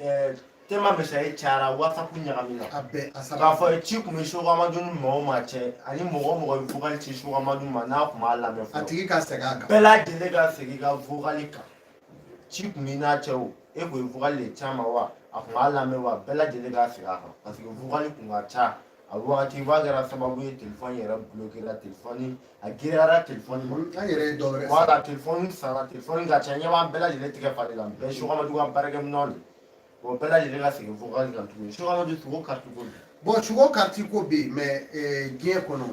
tema message cayara whatsapp ɲagamina k'a fɔ ci kun bɛ Cheikh Amadou ni mɔgɔ ma cɛ ani mɔgɔ mɔgɔ bɛ vocal ci Cheikh Amadou ma n'a kun b'a lamɛn fɔlɔ a tigi ka segin a kan bɛɛ lajɛlen ka segin ka vocal kan ci kun b'i n'a cɛ o e kun ye vocal de ci a ma wa a kun b'a lamɛn wa bɛɛ lajɛlen ka segin a kan parce que vocal kun ka ca a wagati b'a kɛra sababu ye telefɔni yɛrɛ bloquera telefɔni a giriyara telefɔni ma an yɛrɛ ye dɔ wɛrɛ voilà telefɔni sara telefɔni ka ca ɲɛ b'an bɛɛ lajɛlen tigɛ fari la bɛɛ Cheikh Amadou ka baarakɛminɛnw de bon bɛɛ lajɛlen ka segin vocal kan tuguni Cheikh Amadou sogo carte ko bon sogo carte ko bɛ yen mais diɲɛ kɔnɔ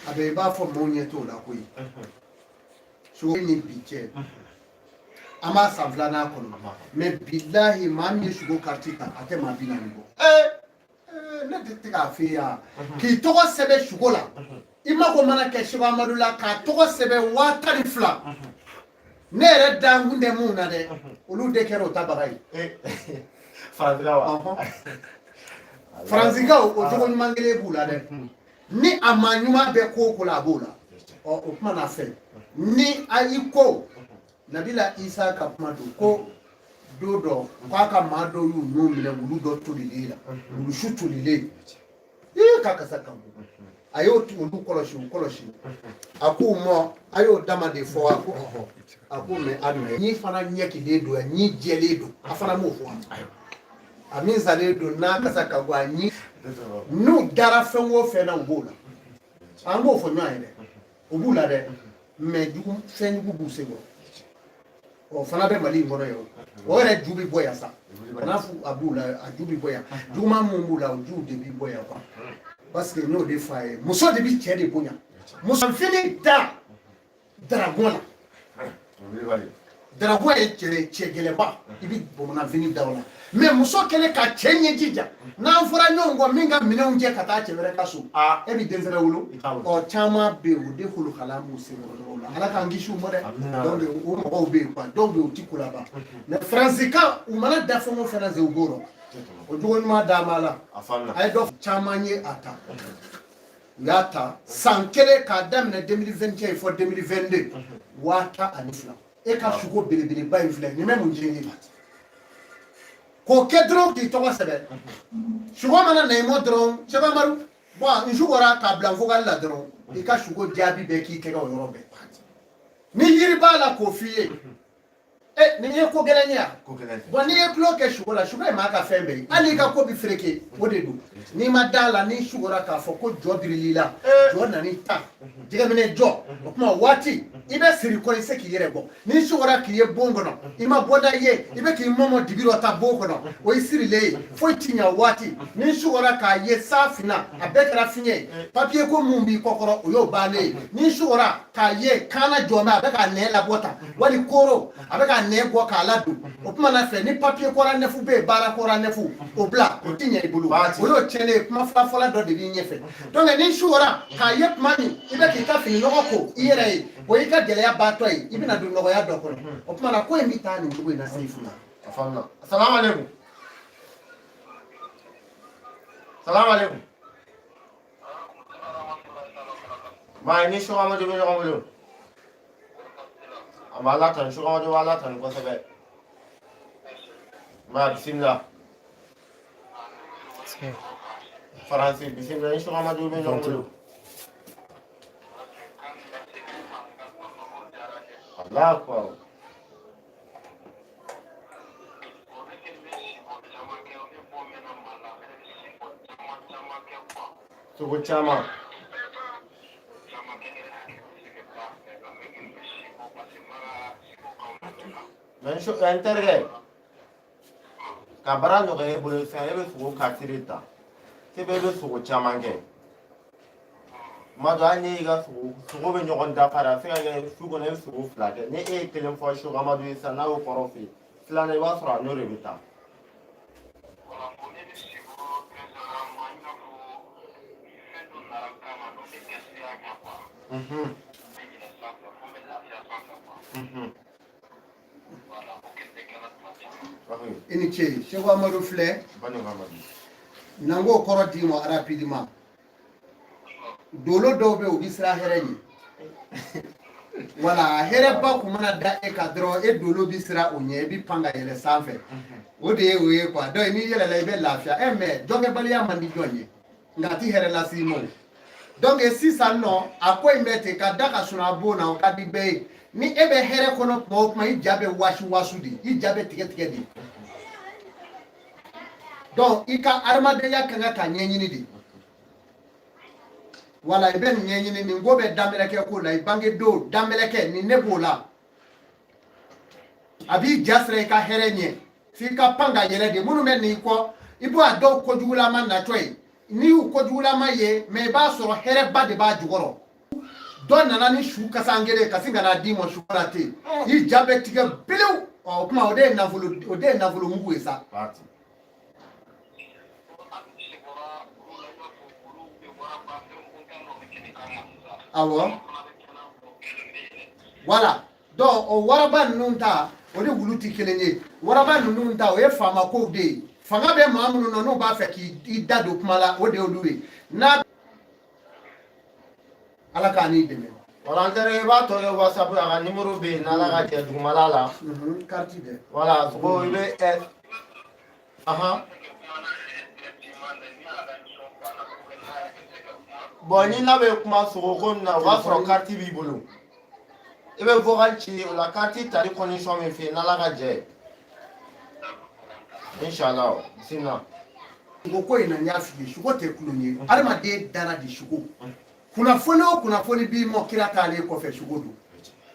a bɛ i b'a fɔ maaw ɲɛ t'o la koyi sogo ni bi cɛ an b'a san filanan kɔnɔ mais bilahi maa min ye sogo carte ta a tɛ maa 40 bɔ ne tɛ k'a f'i ye yan k'i tɔgɔ sɛbɛn sogo la i mago mana kɛ Cheikh Amadou la k'a tɔgɔ sɛbɛn 12,000 ne yɛrɛ da n kun tɛ mun na dɛ olu de kɛra o tabaga ye faransikan o jogo ɲuman kelen b'u la dɛ ni a maa ɲuman bɛ ko o ko la a b'o la o kuma na fɛn ni a i ko Nabila Isa ka kuma don ko do dɔ k'a ka maa dɔw y'u n'o minɛ wulu dɔ tolilen la wulu su tolilen k'a kasa kan bɔ a y'o olu kɔlɔsi a k'u mɔ a y'o dama de fɔ a ko mɛ a mɛ n'i fana ɲɛkilen don yan n'i jɛlen don a fana m'o fɔ a min salen don n'a kasa ka bɔ a ɲi n'u dara fɛn o fɛn na u b'o la an b'o fɔ ɲɔgɔn ye dɛ o b'u la dɛ mɛ fɛn jugu b'u senkɔrɔ o fana bɛ Mali in kɔnɔ yan o yɛrɛ ju bɛ bɔ yan sa kana fɔ a b'u la a ju bɛ bɔ yan juguman mun b'u la o juw de bɛ bɔ yan quoi parce que n'o de f'a ye muso de bɛ cɛ de bonya musofini da darabɔ la darabɔ ye cɛ gɛlɛnba i bɛ bamananfini da o la mais muso kɛlen ka cɛ ɲɛ jija n'an fɔra ɲɔgɔn kɔ min ka minɛnw cɛ ka taa cɛ wɛrɛ ka so e bɛ denmisɛnnin wolo ɔ caman bɛ yen o de kolokala m'u senkɔrɔ dɔrɔn la ala k'an kisi u ma dɛ donc o mɔgɔw bɛ yen quoi dɔw bɛ yen u ti ko laban mais faransikan u mana da fɛn o fɛn na se u b'o dɔn o jogo ɲuman d'a ma la a ye dɔ caman ye a ta u y'a ta san kelen k'a daminɛ 2021 fɔ 2022 10,000 e ka suko belebeleba in filɛ nin bɛ mun jɛn ye k'o kɛ dɔrɔn k'i tɔgɔ sɛbɛn suko mana na i mɔ dɔrɔn Cheikh Amadou bon n sukora k'a bila vocal la dɔrɔn i ka suko jaabi bɛɛ k'i tɛgɛ o yɔrɔ bɛɛ ni yiri b'a la k'o f'i ye nin ye ko gɛlɛn ye yan bon n'i ye tulo kɛ suko la suko ye maa ka fɛn bɛɛ ye hali i ka ko bɛ fereke o de don n'i ma da la n'i sukora k'a fɔ ko jɔ biril'i la jɔ nan'i ta jɛgɛminɛ jɔ o tuma waati i bɛ siri kɔrɔ i se k'i yɛrɛ bɔ n'i sukora k'i ye bon kɔnɔ i ma bɔda ye i bɛ k'i mɔmɔ dibi dɔ ta bon kɔnɔ o ye sirilen ye foyi ti ɲɛ waati n'i sukora k'a ye san finna a bɛɛ kɛra fiɲɛ ye papiye ko mun b'i kɔkɔrɔ o y'o bannen ye n'i sukora k'a ye kaana jɔmɛ a bɛ k'a nɛn labɔ tan wali koro a bɛ k'a nɛn bɔ k'a ladon o tuma na fɛ ni papiye kɔra nɛfu bɛ yen baara kɔra nɛfu o bila o ti ɲɛ i bolo o y'o tiɲɛnen ye kuma fɔlɔ dɔ de b'i ɲɛfɛ donc n'i sukora k'a ye tuma min i bɛ k'i ka fini nɔgɔ ko i yɛrɛ ye o y'i ka gɛlɛya baatɔ ye i bɛna don nɔgɔya dɔ kɔnɔ o tuma na ko in bɛ taa nin cogo in na Seyifu la. Assalamu alaikum. Assalamu alaikum. Maa ni Cheikh Amadou bɛ ɲɔgɔn bolo a b'a latanu Cheikh Amadou b'a latanu kosɛbɛ maa bisimila faransi bisimila ni Cheikh Amadou bɛ ɲɔgɔn bolo. Allah akbar. Sogo caman men sho enterge ka bara no ge bolo sa ebe sugo katirita ke bebe sugo chamange mado ani ga sugo be nyogon da para se ga sugo ne sugo flage ne e kelen fo sho ga mado isa na o korofi flane ba sura no rebita ini ce Cheikh Amadou Flé nango koro dimo rapidement dolo dobe o bisra hereñi wala here ba ko mana da e kadro e dolo bisra o nye bi panga yele sanfe o de we kwa do ni yele la be lafia e me jonge bali ya mandi jonye ngati here la simo donc e sisa no akoy mete ka daka suna bona o kadi be ni ebe here kono mo ma ijabe wasu di ijabe tike di donc ika armade ya kanga ka nyenyini di wala ibe nyenyini ni ngobe dameleke ko la ibange do dameleke ni nebola abi jasre ka herenye fika panga yele de munu men ni ko ibu ado ko jugula man na toy ni ko jugula ma ye me ba so here ba de ba jugoro don nana ni shu kasangere kasinga na dimo shukurate i jabe tige bilu o kuma ode na vulu mugu esa awo wala do o waraba nunta o de wuluti kelenye waraba nunta o e fama ko de fanga be mamunu no ba fe ki dado kuma la o de oluwe na ala ka ni deme wala ndere ba to le whatsapp aga numéro be na la ga te dumala la carte de wala so be aha bon ni na be kuma so ko na wa fro carte bi bolo e be vocal ci la carte tari condition me fe na la ga je inshallah sina ngoko ina nyafi shuko te kulunye alma de dara di shuko kuna foni bi mo kira kale ko fe shugo do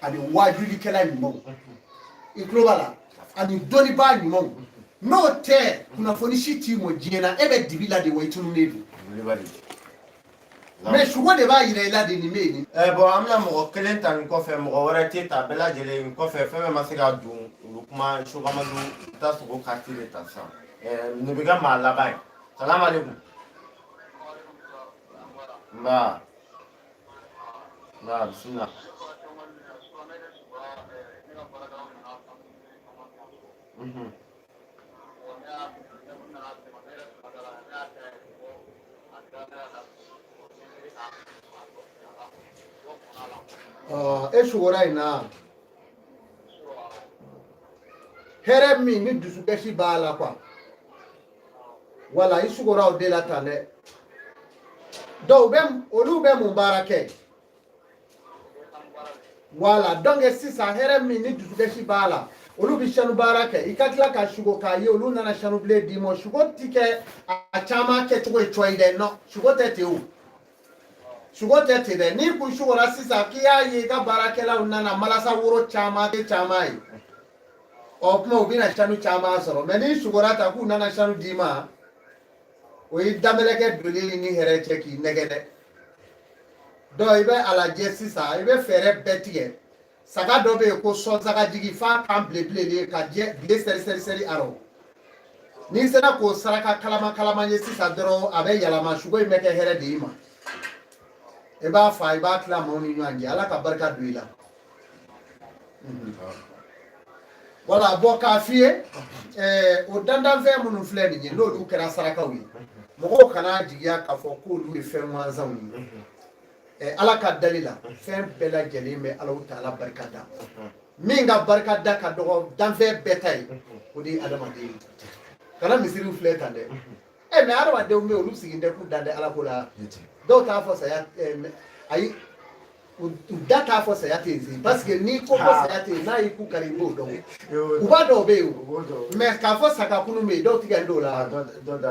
ani wajuli kala ni mo iklobala ani doni ba ni mo no te kuna foni shiti mo jina ebe dibila de waitunu nedu mais shugo de ba yire la de ni meni bon amna mo kelen tan ko fe mo wara ti ta bela jele ko fe fe ma se ga dun lukuma shugo ma du ta sugo katire ta sa no biga ma la bai salam alaikum ba na bismillah shugora ina here mi ni dusu keshi bala kwa wala ishugora o de la tane do bem olu be mubarake wala donc sisa here mi ni dusu keshi bala olu bi shanu barake ikatla ka shugo ka ye olu nana shanu ble di mo shugo tike a chama ke tugo choide no shugo tete u shugo tete de ni ku shugo la sisa ki ya ye ka barake la nana malasa woro chama ke chama yi o kuma obi na shanu chama soro me ni shugo rata ku nana shanu dima o yi dameleke doli ni here cheki negede do ibe ala je sisa ibe fere betie saga do be ko so saga jigi fa kan ble ka je ble seri aro ni sena ko saraka kalama ye sisa dro abe yalama shugo imeke here de ima e ba fa iba kla mo ni nyange ala ka barka duila wala bo ka fie o dandan fe munu fle ni no du kera saraka wi mo kana jigiya ka fo ko lu fe mwanza wi ala ka dalila fen bela jelime ala taala barkada minga barkada ka dogo dan fe betay odi adama de kala misiru fletande me adama de me olu siginde ku dande ala ko la do ta fo saya ay data fo saya tezi parce que ni ko fo saya tezi na iku karibo do uba do be me ka fo saka kunu me do tiga do la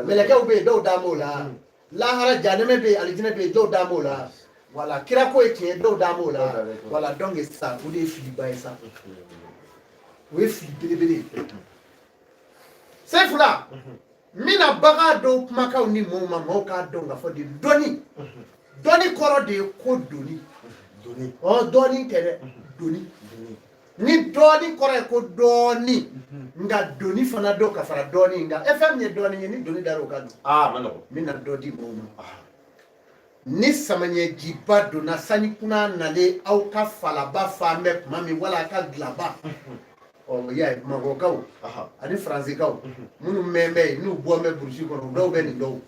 meleke ube do damo la la hara janeme be alijine be do damo la wala kira ko ete do damo la wala donc ça ou des fili ba ça o ye fili belebele ye Sefula mina baga dɔw kumakaw ni mɔɔw ma mɔɔw k'a dɔn k'a fɔ de dɔni kɔrɔ de ye ko doni dɔni tɛ dɛ doni ni dɔni kɔrɔ ye ko dɔni nka doni fana dɔ ka fara dɔni nka e fɛn min ye dɔni ye ni doni dara o ka don mina dɔ di mɔɔw ma ni samanyɛjiba donna sanikuna nalen aw ka falaba fan bɛɛ tuma min wala a ka dilaba y'a ye Marocains ani Françaisikaw minnu mɛn bɛ yen n'u bɔ bɛ burusi kɔnɔ dɔw bɛ nin dɔw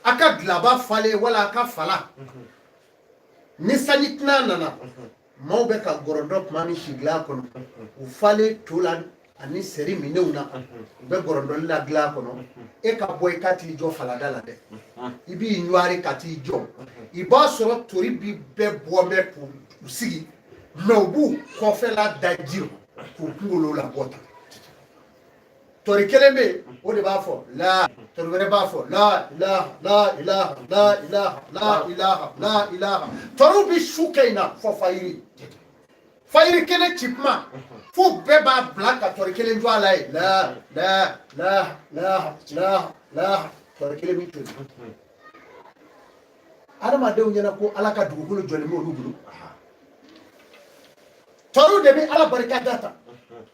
a ka dilaba falen wala a ka fala ni sanikuna nana maaw bɛ ka gɔrɔndɔ tuma min si dilan kɔnɔ u falen to la ani seri minɛnw na u bɛ gɔrɔndɔli la dilan kɔnɔ e ka bɔ i ka t'i jɔ falada la dɛ i b'i ɲuwari ka t'i jɔ i b'a sɔrɔ tori bi bɛɛ bɔ bɛ k'u sigi mɛ u b'u kɔfɛla da ji k'u kunkolo labɔ tan tori kelen bɛ yen o de b'a fɔ la tori wɛrɛ b'a fɔ la ilaha la ilaha la ilaha la ilaha la ilaha toriw bi su kɛ in na fɔ fayiri fayiri kelen ci kuma fo bɛɛ b'a bila ka tori kelen jɔ a la ye la tori kelen bi to yen adamadenw ɲɛna ko ala ka dugukolo jɔlen b'olu bolo toriw de bɛ ala barika da ta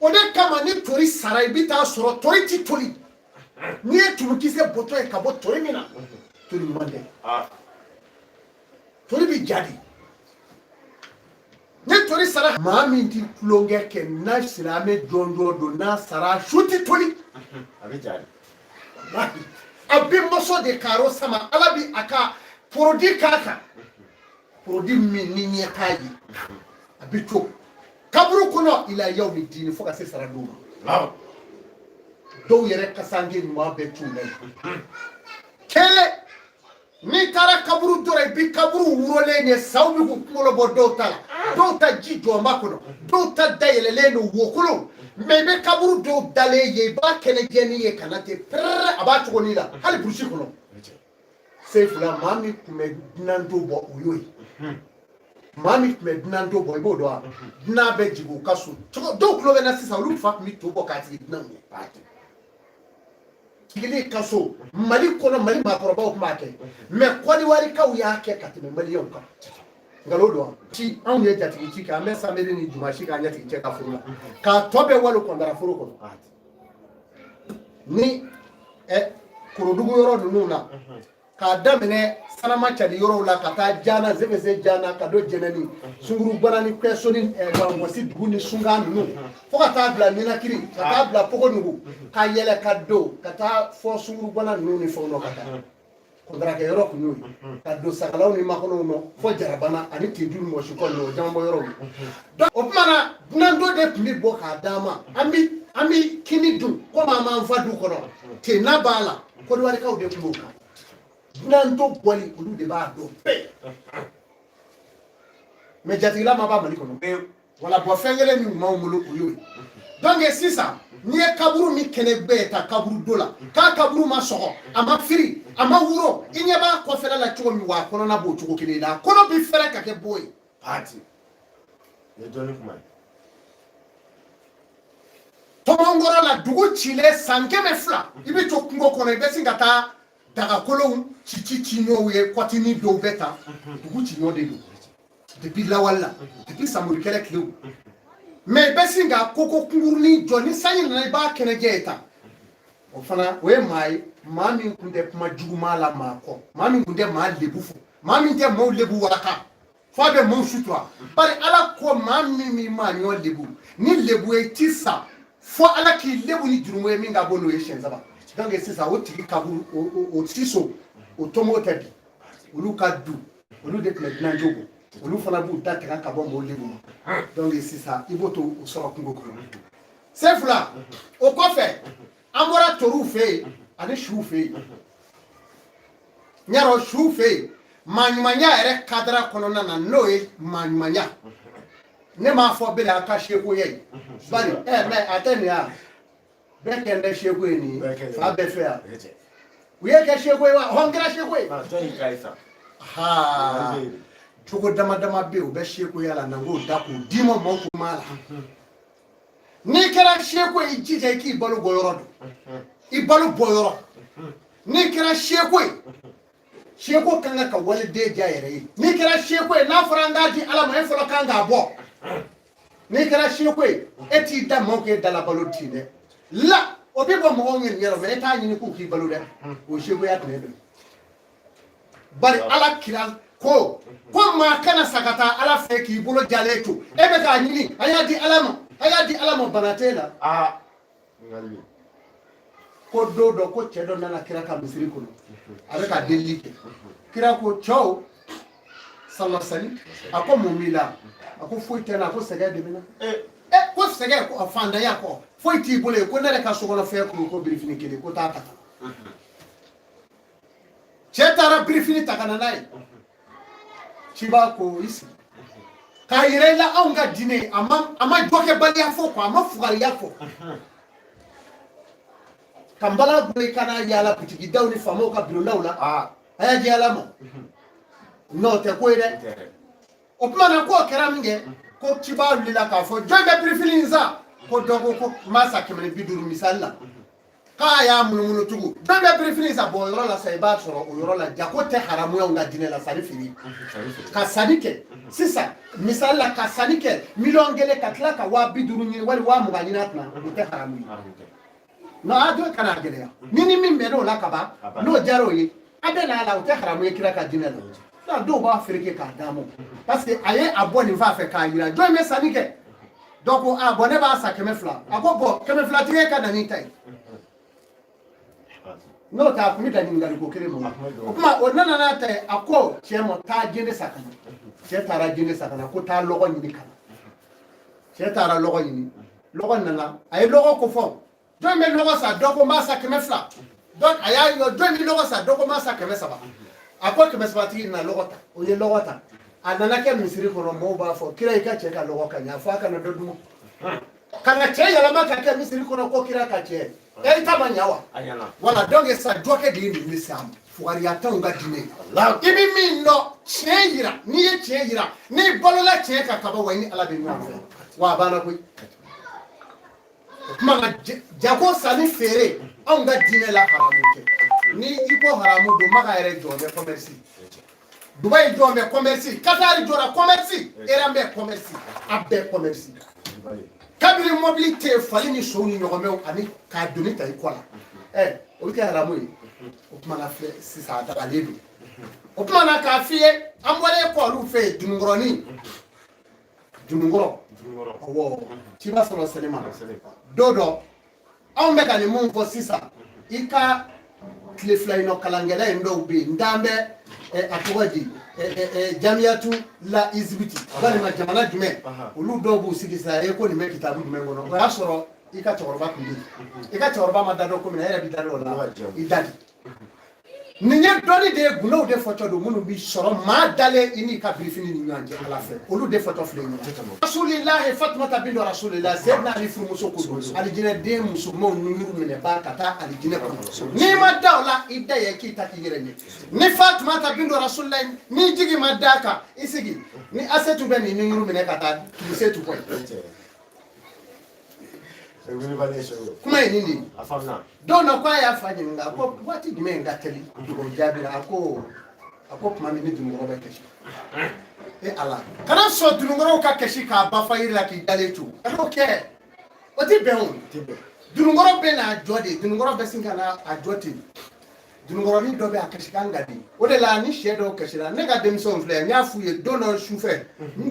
o de kama ni tori sara i bɛ taa sɔrɔ tori ti toli n'i ye turukisɛ bɔtɔ ye ka bɔ tori min na tori ɲuman tɛ tori bi ja de ni tori sara maa min ti tulonkɛ kɛ n'a silamɛ jɔnjɔn don n'a sara su ti toli a bɛ ja de a bɛ mɔsɔ de karo sama ala bi a ka produit k'a kan produit min ni ɲɛ t'a ye a bɛ to kaburu kɔnɔ ila yawmi dini fo ka se sara dɔw ma dɔw yɛrɛ kasange ɲuman bɛ t'u la yen kɛlɛ n'i taara kaburu dɔrɔn i bi kaburu wurolen ye saw bɛ k'u kunkolo bɔ dɔw ta la dɔw ta ji jɔnba kɔnɔ dɔw ta dayɛlɛlen don wokolo mɛ i bɛ kaburu dɔw dalen ye i b'a kɛnɛ jɛni ye ka na ten pɛrɛrɛ a b'a cogonin la hali burusi kɔnɔ Sefula maa min tun bɛ dunan dɔw bɔ o y'o ye maa min tun bɛ dunan dɔw bɔ i b'o dɔn wa dunan bɛ jigin u ka so dɔw tulo bɛ na sisan olu fa tun bɛ to bɔ k'a sigi dunan ye sigili ka so mali kɔnɔ mali maakɔrɔbaw tun b'a kɛ mɛ kɔdiwarikaw y'a kɛ ka tɛmɛ maliyɛnw kan nkalon don wa ci anw ye jatigi ci kɛ an bɛ samedi ni dimanche k'an ɲɛtigi cɛ ka furu la k'a tɔ bɛɛ walo kɔndara foro kɔnɔ ni korodugu yɔrɔ ninnu na k'a daminɛ sanama cali yɔrɔw la ka taa jana zɛgɛzɛ jana ka don jɛnɛni sunguru bana ni kɛsoni wasi dugu ni sungan ninnu fo ka taa bila minakiri ka taa bila pogonugu ka yɛlɛ ka don ka taa fɔ sunguru bana ninnu ni fɛnw nɔ ka taa kɔndarakɛ yɔrɔ kun y'o ye ka don sagalaw ni makɔnɔw nɔ fɔ jarabana ani tindu ni mɔsikɔ ninnu o jamabɔ yɔrɔw ye o tuma na dunando de tun bɛ bɔ k'a d'a ma an bɛ kini dun komi an b'an fa du kɔnɔ tenna b'a la kɔdiwarikaw de tun b'o kan dunando bɔli olu de b'a dɔn bɛɛ mɛ jatigila ma b'a mali kɔnɔ wala bɔn fɛn kelen min b'anw bolo o y'o ye donc sisan n'i ye kaburu min kɛnɛ bɛɛ ta kaburu do la k'a kaburu ma sɔgɔ a ma firi a ma wuro i ɲɛ b'a kɔfɛla la cogo min wa a kɔnɔna b'o cogo kelen na a kɔnɔ bi fɛrɛ ka kɛ bo ye pati ye dɔnni kuma ye tɔmɔnkɔrɔ la dugu cilen san 200 i bɛ to kungo kɔnɔ i bɛ sin ka taa dagakolonw ci ɲɔgɔnw ye kɔtini dɔw bɛ ta dugu ci ɲɔgɔn de don depuis lawale la depuis samori kɛlɛ tilew mɛ i bɛ sin ka koko kunkurunin jɔ ni sanji nana i b'a kɛnɛjɛ ye tan o fana o ye maa ye maa min tun tɛ kuma juguman la maa kɔ maa min tun tɛ maa lebu fɔ maa min tɛ maaw lebu waraka f'a bɛ maaw sutura bari ala ko maa min maa ɲɔ lebu ni lebu ye ti sa fɔ ala k'i lebu ni jurumu ye min ka bɔ n'o ye siɲɛ saba donc sisan o tigi kaburu o siso o tomo tɛ bi olu ka du olu de tun bɛ dunanjo bɔ olu fana b'u da tigɛ ka bɔ mɔgɔw lebu ma donc sisan i b'o to o sɔrɔ kungo kɔnɔ Sefula o kɔfɛ an bɔra toriw fɛ yen ani suw fɛ yen ɲarɔ suw fɛ yen maaɲumanya yɛrɛ kadara kɔnɔna na n'o ye maaɲumanya ne m'a fɔ bɛɛ a ka sekoya ye bari mɛ a tɛ nin ya bɛɛ kɛ n tɛ seko ye nin ye fa bɛɛ fɛ yan u ye kɛ seko ye wa hɔn kɛra seko ye cogo dama dama bɛ yen u bɛ sekoya la n'an k'o da k'o d'i ma maaw kun b'a la ni kɛra seko i jija i k'i balo bɔ yɔrɔ don i balo bɔ yɔrɔ ni kɛra seko ye seko kan ka waliden ja yɛrɛ ye ni kɛra seko ye n'a fɔra an k'a di ala ma e fɔlɔ kan k'a bɔ ni kɛra seko ye e t'i da maaw k'e dala balo ti dɛ la o bɛ bɔ mɔgɔw ɲini yɔrɔ mɛ e t'a ɲini k'u k'i balo dɛ o sekoya tun don bari ala kira ko maa kana sa ka taa ala fɛ k'i bolo jalen to e bɛ k'a ɲini a y'a di ala ma bana t'e la ko don dɔ ko cɛ dɔ nana kira ka misiri kɔnɔ a bɛ ka delili kɛ kira ko cɛw salasali a ko mun b'i la a ko foyi tɛ n na a ko sɛgɛn de bɛ na ko sɛgɛn ko fantanya kɔ foyi t'i bolo yen ko ne yɛrɛ ka sokɔnɔ fɛn kun ko birifini kelen ko taa ta ka na cɛ taara birifini ta ka na n'a ye ciba ko i sigi k'a yɛrɛ i la anw ka diinɛ a ma jɔkɛbaliya fɔ a ma fugariya fɔ ka n bala bolo i kana yaala butikidaw ni faamaw ka bulondaw la a y'a di ala ma n'o tɛ ko ye dɛ o tuma na k'o kɛra min kɛ ko ciba wulila k'a fɔ jɔn bɛ birifini in san ko dɔ ko masa 150 misali la k'a y'a munumunu tugun jɔn bɛ birifini san bɔn o yɔrɔ la sa i b'a sɔrɔ o yɔrɔ la jago tɛ haramuyaw ka diinɛ la sani feere ka sanni kɛ sisan misali la ka sanni kɛ 1,000,000 ka tila ka 50 ɲini wali 20 ɲini a kunna o tɛ haramu ye non a dɔ kana gɛlɛya ni min bɛnn'o la ka ban n'o diyara o ye a bɛ n'a la o tɛ haramu ye kira ka diinɛ la dɔw b'a fereke k'a d'a ma parce que a ye a bɔ nin fa fɛ k'a jira jɔn bɛ sanni kɛ dɔ ko a bɔn ne b'a san 200 a ko bɔn 200 tigɛ ka na n'i ta ye n'o tɛ a kun bɛ da ɲininkali ko kelen ma o kuma o nana n'a ta ye a ko cɛ ma taa jɛnɛ san ka na cɛ taara jɛnɛ san ka na ko taa lɔgɔ ɲini ka na cɛ taara lɔgɔ ɲini lɔgɔ nana a ye lɔgɔ ko fɔ jɔn bɛ lɔgɔ san dɔ ko n b'a san 200 donc a y'a yɔ jɔn bɛ lɔgɔ san dɔ ko n b'a san 300 a ko 300 tigi na lɔgɔ ta o ye lɔgɔ ta a nana kɛ misiri kɔnɔ mɔgɔw b'a fɔ kira i ka cɛ ka lɔgɔ ka ɲɛ a fɔ a kana dɔ dun ka na cɛ yɛlɛma ka kɛ misiri kɔnɔ ko kira ka cɛ e ta ma ɲa wa wala donc sa jɔkɛ de ye nin se a ma fugariya t'anw ka diinɛ i bɛ min dɔn tiɲɛ yira n'i ye tiɲɛ yira n'i balola tiɲɛ kan kaba wa i ni ala bɛ ɲɔgɔn fɛ wa a banna koyi o tuma na jago sanni feere anw ka diinɛ la haramu tɛ ni i ko haramu don maga yɛrɛ jɔn bɛ commerce Dubai jɔn bɛ commerce Qatar jɔra commerce Iran bɛ commerce a bɛɛ commerce kabiri mobili tɛ fali ni sow ni ɲɔgɔnmɛw ani k'a doni ta i kɔ la o bɛ kɛ haramu ye o tuma na filɛ sisan a dagalen don o tuma na k'a f'i ye an bɔlen kɔ olu fɛ yen Dunukɔrɔ awɔ ci b'a sɔrɔ Selima don dɔ anw bɛ ka nin mun fɔ sisan i ka tile fila in nɔ kalankɛla in dɔw bɛ yen n t'an bɛ a tɔgɔ di jamiyatu la izibiti walima jamana jumɛn olu dɔw b'u sigi sisan e ko nin bɛ kitabu jumɛn kɔnɔ o y'a sɔrɔ i ka cɛkɔrɔba tun bɛ yen i ka cɛkɔrɔba ma da dɔn ko min na e yɛrɛ bɛ da dɔn o la i da di nin ye dɔnni de ye gundow de fɔtɔ don minnu bi sɔrɔ maa dalen i n'i ka birifini ni ɲɔgɔn cɛ ala fɛ olu de fɔtɔ filɛ ɲɔgɔn cɛ rasulilahi fatumata bintu rasulilahi seyidina ali furumuso ko don alijinɛden musomanw nuŋuru minɛ baa ka taa alijinɛ kɔnɔ n'i ma da o la i da ye k'i ta k'i yɛrɛ ɲɛ ni fatumata bintu rasulilahi n'i jigi ma da kan i sigi ni asetu bɛ nin nuŋuru minɛ ka taa tugusetu kɔ kuma ye nin de ye don dɔ ko a y'a fa ɲininka a ko waati jumɛn in ka teli o jaabira a ko tuma min ni Dunukɔrɔ bɛ kɛsi ala kana sɔn Dunukɔrɔw ka kɛsi k'a ba fa yiri la k'i dalen to kan'o kɛ o tɛ bɛn o Dunukɔrɔ bɛ n'a jɔ de Dunukɔrɔ bɛ sin ka na a jɔ ten Dunukɔrɔnin dɔ bɛ a kɛsi kan ka di o de la ni sɛ dɔw kɛsira ne ka denmisɛnw filɛ n y'a f'u ye don dɔ sufɛ n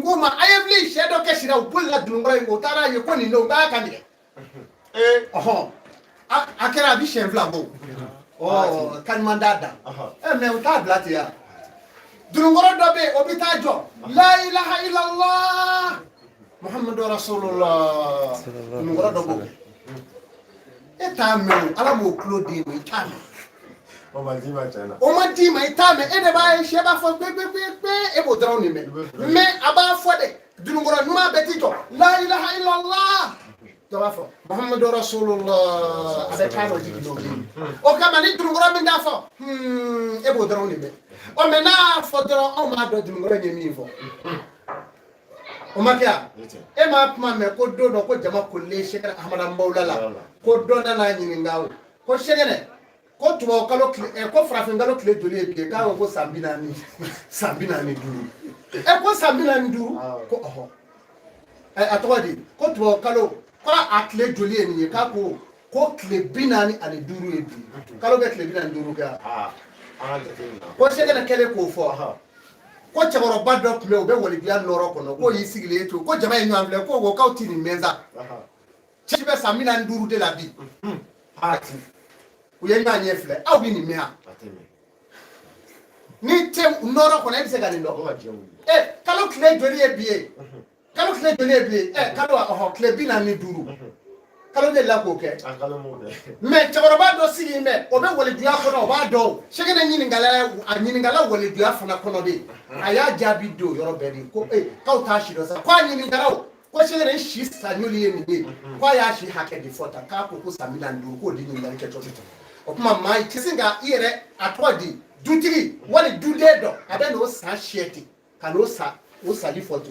ko ma a ye wuli sɛ dɔ kɛsira u bolila Dunukɔrɔ in ko o taara ye ko nin don k'a ka tigɛ ɔhɔn a kɛra a bɛ siɲɛ fila bɔ kaɲuman t'a da mɛ u t'a bila ten yan Dunukɔrɔ dɔ bɛ yen o bɛ taa jɔ la ilaha illallah Muhammadu rasulullah Dunukɔrɔ dɔ b'o e t'a mɛn ala m'o tulo d'i ma i t'a mɛn o ma d'i ma i t'a mɛn e de b'a ye sɛ b'a fɔ gbɛgbɛgbɛ e b'o dɔrɔn de mɛn mɛ a b'a fɔ de Dunukɔrɔ ɲuman bɛ t'i jɔ la ilaha illallah dɔ b'a fɔ Muhammadu rasulullah a bɛ k'a dɔ jigin n'o ye o kama ni Dunukɔrɔ min t'a fɔ e b'o dɔrɔn de mɛn ɔ mɛ n'a fɔ dɔrɔn anw b'a dɔn Dunukɔrɔ ye min fɔ o ma kya e ma kuma me ko do do ko jama ko le shekara ahmada maulala ko do na na nyini ngawo ko shegene ko tubo kalo ko frafin galo kle doli e bi ka ko sambina ni duru e ko sambina ni duru ko oho atodi ko tubo kalo ko akle doli e ni ka ko kle binani ani duru e bi kalo be kle binani duru ka ko shegene kele ko fo ko chaboro baddo kle o be woli biya noro kono ko yi sigile to ko jama e nyamle ko go kauti ni menza chibe sambina ni duru de la bi ati uye nya nyefle au bi ni mea ni te noro kono e se gani ndo kalo kle doli e bi kalo ho kle binani duru kalo de la ko ke mais chaboroba do sigi me o be woli duya kono o ba do shege na nyini ngala woli duya fana kono de aya jabi do yoro bedi ko ka ta shi do sa kwa nyini ngala ko shege na shi sa nyuli ye ni kwa ya shi hake di fota ka ko samila ndu ko di nyini ke to o kuma mai kisinga ire atwadi dutiri wali dude do abe no sa sheti ka no sa o sa di foto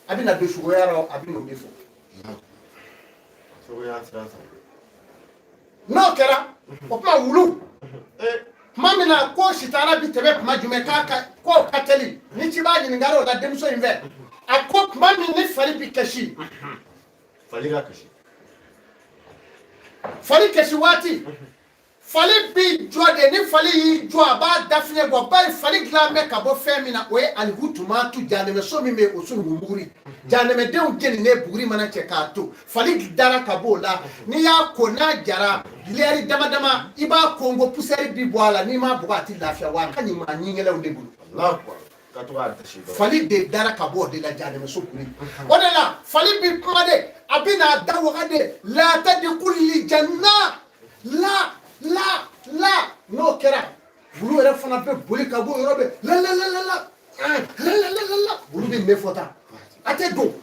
abi na do shugo yaro abi no befo no kera o kuma wulu mamina ko shitara bi tebe kuma jume ka ko kateli ni ci ba ni ngaro da demso inve akko mami ni fali bi kashi fali kashi wati fali bi jode ni fali yi jo ba dafne bo ba fali glame ka bo femina o e alhutuma tu janeme so mi me osun ngumuri janeme de un jeni ne buguri mana che ka to fali dara ka bo la ni ya ko na jara dileri dama iba kongo puseri bi boala ni ma bugati lafia wa kan ni ma nyingele unde bulu Allah ka to ga tashi fali de dara ka bo de la janeme so kuri odela fali bi kuma de abina dawo de la tadkhul janna la no kera bulu era fana be boli ka bo yorobe la bulu be mefota ate do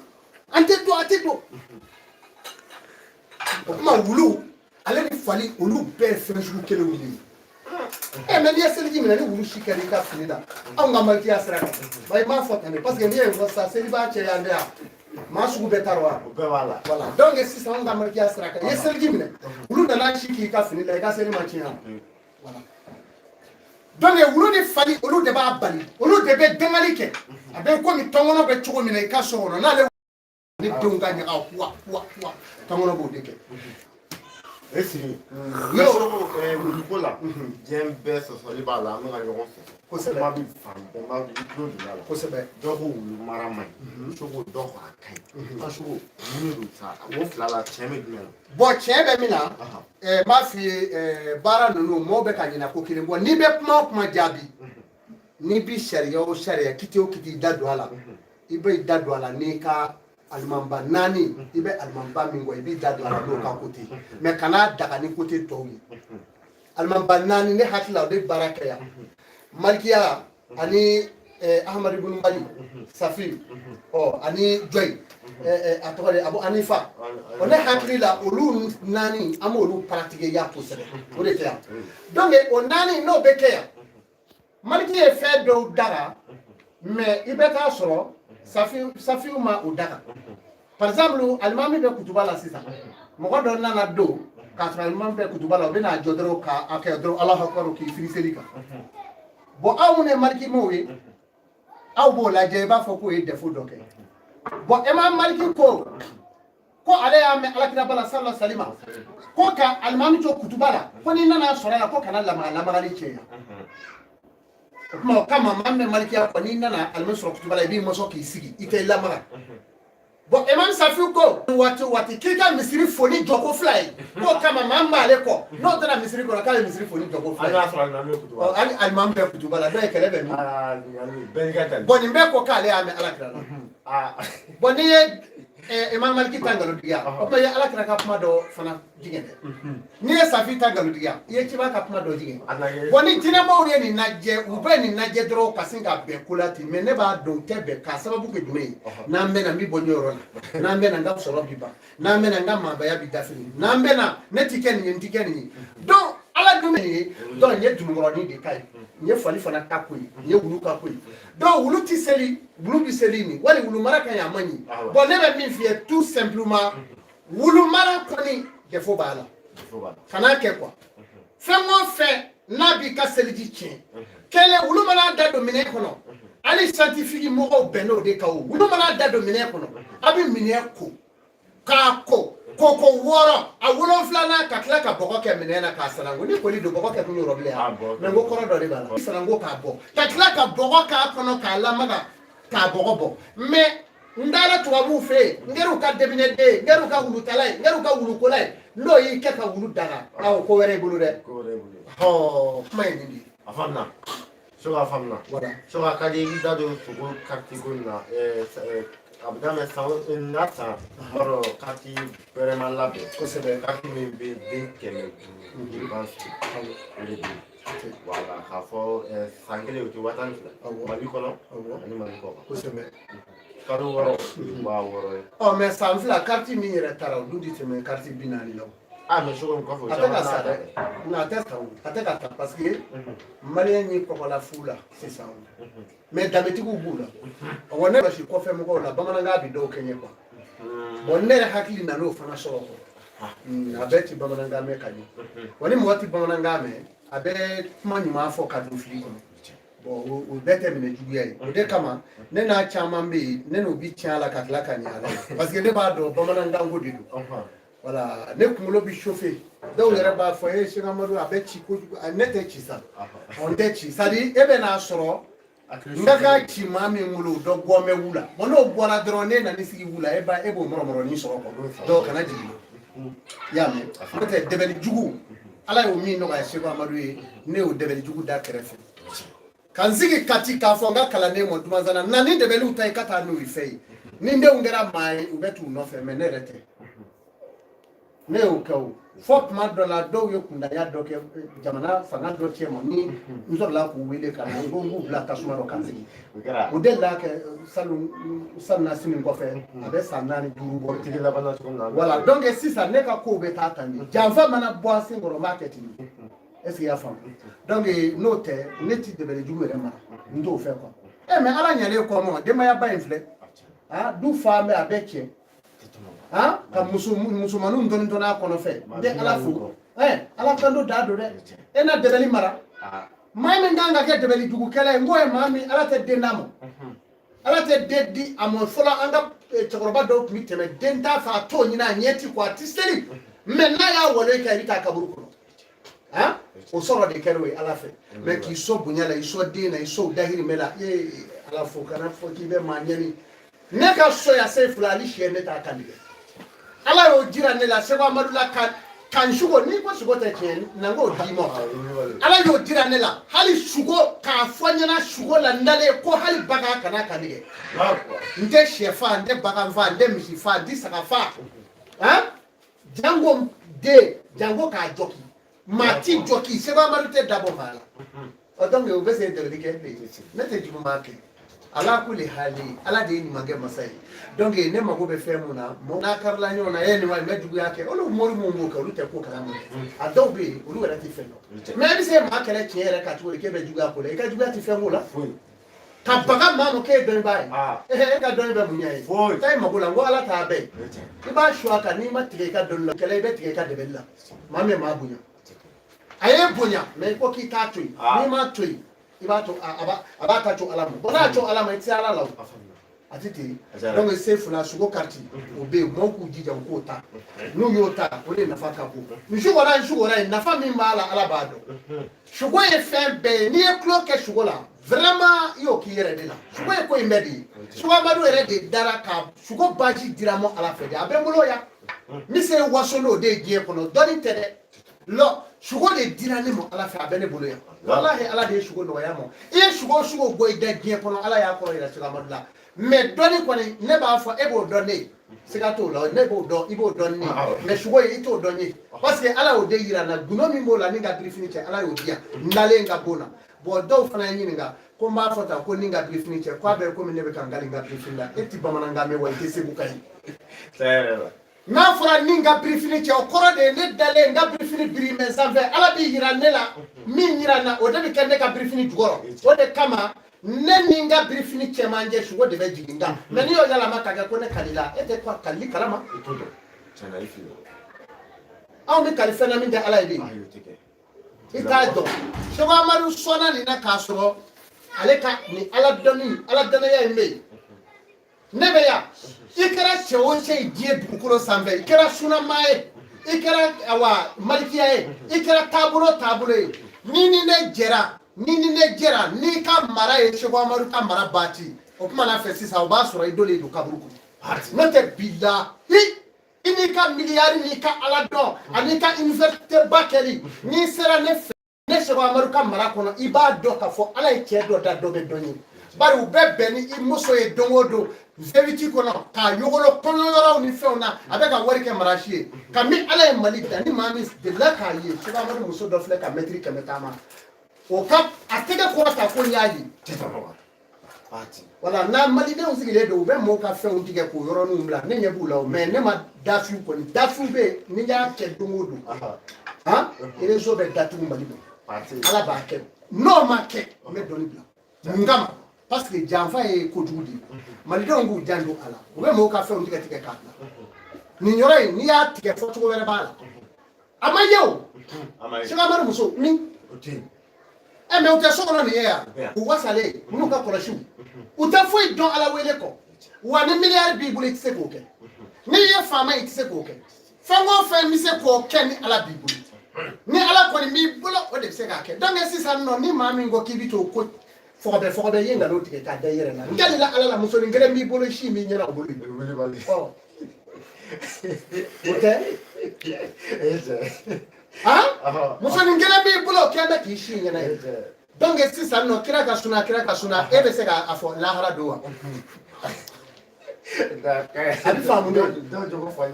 kuma wulu ale ni fali olu be fenju kele wuli mais ni selji mina ni wulu shikari ka finida an ga malki asra bay ma fota ne parce que ni en sa seli ba che yande a ma sugu be tarwa voilà donc si sa on ga malki asra ka ye selji mina wulu na na shiki ka finida ka seli ma chiya voilà donc wulu ni fali olu de ba bali olu de be dengali ke abe ko mi tongono be chugo mina ka so no na le ni dunga ni wa tongono bo deke esiri yo Nicolas j'aime bien ce soir les balles mais on ko se ma bi fam ma bi pro de la ko se be do ko wulu marama chugo do ko akai ka chugo ni do sa wo flala cheme di mena bo chebe mina ma fi bara nunu mo be ka nyina ko kire bo ni be kuma jabi ni bi sharia o sharia kiti o kiti dadu ala ibe dadu ala ni ka almamba nani ibe almamba mingo ibe dadu ala do ka koti me kana daga ni koti towi almamba nani ne hakila de baraka ya malkiya ani ahmad ibn mali safi ani joy atore abu anifa on ne hakila olu nani amolu pratique ya posede o de kya donc on nani no be kya malkiya fe do dara mais ibeta soro safi ma o daga par exemple almami be kutuba la sisa mo ko don nana do ka almami be kutuba la be na jodro ka akadro allah akbar ki fini selika bo awune malki mowe aw bo la je ba foko e defo doke bo e ma malki ko ale ya me alakira bala sallallahu alaihi wasallam ko ka almami to kutuba la ko ni nana sora la ko kana la ni cheya kuma kama mamme malikiya ko ni nana almasro kutubala bi moso ki sigi ite lamara bo imam safi ko wati kika misiri foni joko fly ko kama mamma ale ko no tana misiri ko kala misiri foni joko fly ala asra na me kutubala ali almam be kutubala be kele be mi ben gatan bo ni be ko kale ame alakra bo ni imam maliki tangalo diga o ko ya alakra ka kuma do fana jigende ni safi tangalo diga ye ci ba ka kuma do jigende woni tina mawre ni najje ube ni najje dro kasinga be kulati me ne ba do tebe ka sababu ke dume na mbe na mi bonyoro na mbe na ngam soro biba na mbe na ngam maba ya bidafini na mbe na netikeni ni donc ala dume ni don ye dumoro ni de kai ye fali fana ta ko ye wulu ka ko donc wulu ti seli wulu bi seli ni wali wulu mara kan ya mani bon ne bɛ min fiyɛ tout simplement wulu mara kɔni defo b'a la kana kɛ quoi fɛn o fɛn n'a b'i ka seliji tiɲɛ kɛlɛ wulu mana da don minɛn kɔnɔ hali scientifique mɔgɔw bɛnn'o de kan o wulu mana da don minɛn kɔnɔ a bɛ minɛn ko k'a ko koko wɔɔrɔ a 7 ka tila ka bɔgɔ kɛ minɛn na k'a sanango ni koli don bɔgɔ kɛ kun yɔrɔ bilen yan mais n ko kɔrɔ dɔ de b'a la sanango k'a bɔ ka tila ka bɔgɔ k'a kɔnɔ k'a lamaga k'a bɔgɔ bɔ mais n taara tubabuw fɛ yen n kɛr'u ka debinɛden ye n kɛr'u ka wulutala ye n kɛr'u ka wulukola ye n'o y'i kɛ ka wulu daga awɔ ko wɛrɛ y'i bolo dɛ hɔɔ kuma ye nin de ye a faamuna soga faamuna soga ka di i da don sogo kariti ko in na a bɛ daminɛ san n'a san baro kati wɛrɛma labɛn kosɛbɛ kati min bɛ den 500 je pense o de bɛ yen wala k'a fɔ san kelen o tɛ 12 Mali kɔnɔ ani Mali kɔ kan kosɛbɛ kalo 6 wa 6 ye mais san fila carte min yɛrɛ taara o dun ti tɛmɛ carte 40 la mais sogo min kɔfɛ o a tɛ ka sa dɛ a tɛ sa o a tɛ ka ta parce que maliyɛn ye kɔkɔla fu la sisan mais danbetigiw b'u la wa ne basi kɔfɛ mɔgɔw la bamanankan bɛ dɔw kɛɲɛ quoi bon ne yɛrɛ hakili nan'o fana sɔrɔ quoi a bɛɛ ti bamanankan mɛn ka ɲɛ wa ni mɔgɔ ti bamanankan mɛn a bɛ kuma ɲuman fɔ ka don fili kɔnɔ bon o bɛɛ tɛ minɛ juguya ye o de kama ne n'a caman bɛ yen ne n'o bi tiɲɛ a la ka tila ka ɲɛ a la parce que ne b'a dɔn bamanankan ko de don voilà ne kunkolo bi chauffer dɔw yɛrɛ b'a fɔ e Cheikh Amadou a bɛ ci kojugu ne tɛ ci sa on tɛ ci c'est à dire e bɛ n'a sɔrɔ n ka ka ci maa min bolo dɔ gɔn bɛ wula bon n'o bɔra dɔrɔn ne nana sigi wula e b'o mɔrɔmɔrɔnin sɔrɔ quoi donc kana jigin i y'a mɛn n'o tɛ dɛbɛli jugu ala y'o min nɔgɔya Cheikh Amadou ye ne y'o dɛbɛli jugu da kɛrɛfɛ ka n sigi Kati k'a fɔ n ka kalanden mɔ Dumanzana na ni dɛbɛliw ta i ka taa n'o ye fɛn ye ni n denw kɛra maa ye u bɛ t'u nɔfɛ mais ne yɛrɛ tɛ ne y'o kɛ o fɔ tuma dɔ la dɔw ye kundaya dɔ kɛ jamana fanga dɔ cɛ ma ni n sɔrɔla k'u wele ka na n ko n b'u bila tasuma dɔ kan sigi o de la kɛ salon sini kɔfɛ a bɛ san 4 5 bɔ voilà donc sisan ne ka kow bɛ taa tan de janfa mana bɔ a sen kɔrɔ n b'a kɛ ten est-ce que i y'a faamu donc n'o tɛ ne ti dɛbɛli jugu yɛrɛ mara n t'o fɛ quoi mais ala ɲalen kɔ ma denbayaba in filɛ du fa bɛ a bɛ cɛ ka musomaninw dɔɔni dɔɔni a kɔnɔ fɛ n tɛ ala fo ala kan do da don dɛ e na dɛbɛli mara maa min kan ka kɛ dɛbɛli jugukɛla ye n ko ye maa min ala tɛ den d'a ma ala tɛ den di a ma fɔlɔ an ka cɛkɔrɔba dɔw tun bɛ tɛmɛ den t'a fɛ a t'o ɲini a ɲɛ ti quoi a ti seli mais n'a y'a wale kɛ i bɛ taa kaburu kɔnɔ o sɔrɔ de kɛra o ye ala fɛ mais k'i sɔn bonya la i sɔn den na i sɔn dahirimɛ la ala fo kana fɔ k'i bɛ maa ɲɛni ne ka so ya se fila ali siyɛ ne t'a kan tigɛ ala y'o jira ne la Cheikh Amadou la kan sugo ni ko sugo tɛ tiɲɛ na n k'o d'i ma ala y'o jira ne la hali sugo k'a fɔ ɲɛna sugo la n dalen ko hali bagan kana kan tigɛ n tɛ sɛ fa n tɛ bagan fa n tɛ misi fa n tɛ saga fa jango den jango k'a jɔki maa ti jɔki Cheikh Amadou tɛ dabɔ maa la donc o bɛ se dɛbɛli kɛ ne tɛ juguman kɛ ala kuli hali ala de ye ɲumankɛ masa ye donc ne mago bɛ fɛn mun na n'a karila ɲɔgɔn na e nin wa n bɛ juguya kɛ olu mori mun b'o kɛ olu tɛ ko kalama a dɔw bɛ yen olu yɛrɛ tɛ fɛn dɔn mais e bɛ se maa kɛlɛ tiɲɛ yɛrɛ ka cogo di k'e bɛ juguya ko la i ka juguya tɛ fɛn ko la ka baga maa ma k'e dɔnnibaa ye e ka dɔnni bɛ mun ɲɛ ye taa i mago la n ko ala t'a bɛɛ i b'a su a kan n'i ma tigɛ i ka dɔnni la kɛlɛ i bɛ tigɛ i ka dɛbɛli la maa min maa bonya a ye bonya mais i ko k'i t'a to yen n'i m'a to yen i b'a to a b'a ta to ala ma bon n'a to ala ma i tɛ se ala la o a tɛ ten donc se fila sugo kariti o bɛ yen mɔgɔw k'u jija u k'o ta n'u y'o ta o de nafa ka bon nin sugora ye nafa min b'a la ala b'a dɔn sugo ye fɛn bɛɛ ye n'i ye tulo kɛ sugo la vraiment i y'o k'i yɛrɛ de la sugo ye ko in bɛɛ de ye Cheikh Amadou yɛrɛ de dara ka sugo baji dira mɔ ala fɛ de a bɛ n bolo yan min se waso n'o de ye diɲɛ kɔnɔ dɔnni tɛ dɛ lɔ sugo de dira ne ma ala fɛ a bɛ ne bolo yan walahi ala de ye sugo nɔgɔya ma i ye sugo bɔ i da diɲɛ kɔnɔ ala y'a kɔrɔ yira Cheikh Amadou la mais dɔnni kɔni ne b'a fɔ e b'o dɔn ne siga t'o la ne b'o dɔn i b'o dɔn ne mais sugo ye i t'o dɔn ye parce que ala y'o de yira n na gundo min b'o la ni ka birifini cɛ ala y'o di yan n dalen ka bon na bon dɔw fana ye ɲininka ko n b'a fɔ tan ko ni ka birifini cɛ k'a bɛ komi ne bɛ ka n kali n ka birifini la e ti bamanankan mɛn wa i tɛ segu ka ye n'a fɔra ni n ka birifini cɛ o kɔrɔ de ye ne dalen n ka birifini biri mɛ sanfɛ ala b'i yira ne la min yira n na o de bɛ kɛ ne ka birifini jukɔrɔ o de kama ne ni n ka birifini cɛmancɛ sogo de bɛ jigin n kan mɛ n'i y'o yɛlɛma ka kɛ ko ne kalila e tɛ kalili kalama anw bɛ kali fɛn na min tɛ ala ye de i t'a dɔn seko amadu sɔnna nin na k'a sɔrɔ ale ka nin ala dɔnniya in bɛ yen ne bɛ yan i kɛra cɛ o cɛ ye diɲɛ dugukolo sanfɛ i kɛra sunama ye i kɛra malikiya ye i kɛra taabolo ye ni ne jɛra n'i ka mara ye seko amadu ka mara baati o kuma na fɛ sisan o b'a sɔrɔ i donnen don kaburu kɔnɔ n'o tɛ bilahi i n'i ka miliyari n'i ka ala dɔn ani ka université ba kɛli n'i sera ne fɛ ne seko amadu ka mara kɔnɔ i b'a dɔn k'a fɔ ala ye cɛ dɔ da dɔ bɛ dɔn ye bari u bɛ bɛn ni i muso ye don o don zɛbiti kɔnɔ k'a yogolo kɔɲɔyɔrɔw ni fɛnw na a bɛ ka wari kɛ marasi ye ka min ala ye mali da ni maa min delila k'a ye seko amadu muso dɔ filɛ ka mɛtiri 100 taama o ka a tɛgɛ kɔrɔ ta ko n y'a ye wala n'a malidenw sigilen don u bɛ mɔɔw ka fɛnw tigɛ k'o yɔrɔninw bila ne ɲɛ b'u la o mɛ ne ma dafiw kɔni dafiw bɛ yen ni y'a kɛ don o don réseau bɛ datugu mali bɛɛ ala b'a kɛ n'o ma kɛ n bɛ dɔnni bila mun kama parce que janfa ye kojugu de ye malidenw k'u jan don a la u bɛ mɔɔw ka fɛnw tigɛ k'a bila nin yɔrɔ in n'i y'a tigɛ fɔ cogo wɛrɛ b'a la a ma ye o seko amadu muso min mɛ u tɛ so kɔnɔ nin ye yan u wasalen u n'u ka kɔlɔsiw u tɛ foyi dɔn ala wele kɔ wa ni miliyari b'i bolo i tɛ se k'o kɛ n'i ye faama i tɛ se k'o kɛ fɛn o fɛn bɛ se k'o kɛ ni ala b'i bolo ni ala kɔni b'i bolo o de bɛ se k'a kɛ donc sisan nɔ ni maa min ko k'i bɛ t'o ko fɔgɔbɛ i ye nkalon tigɛ k'a da i yɛrɛ la n jalila ala la musonin kelen b'i bolo si b'i ɲɛna o bolo o tɛ musonin kelen b'i bolo o kɛn bɛ k'i si ɲɛna ye donc sisan nɔ kira ka suna e bɛ se k'a fɔ lahara don wa a bɛ faamu de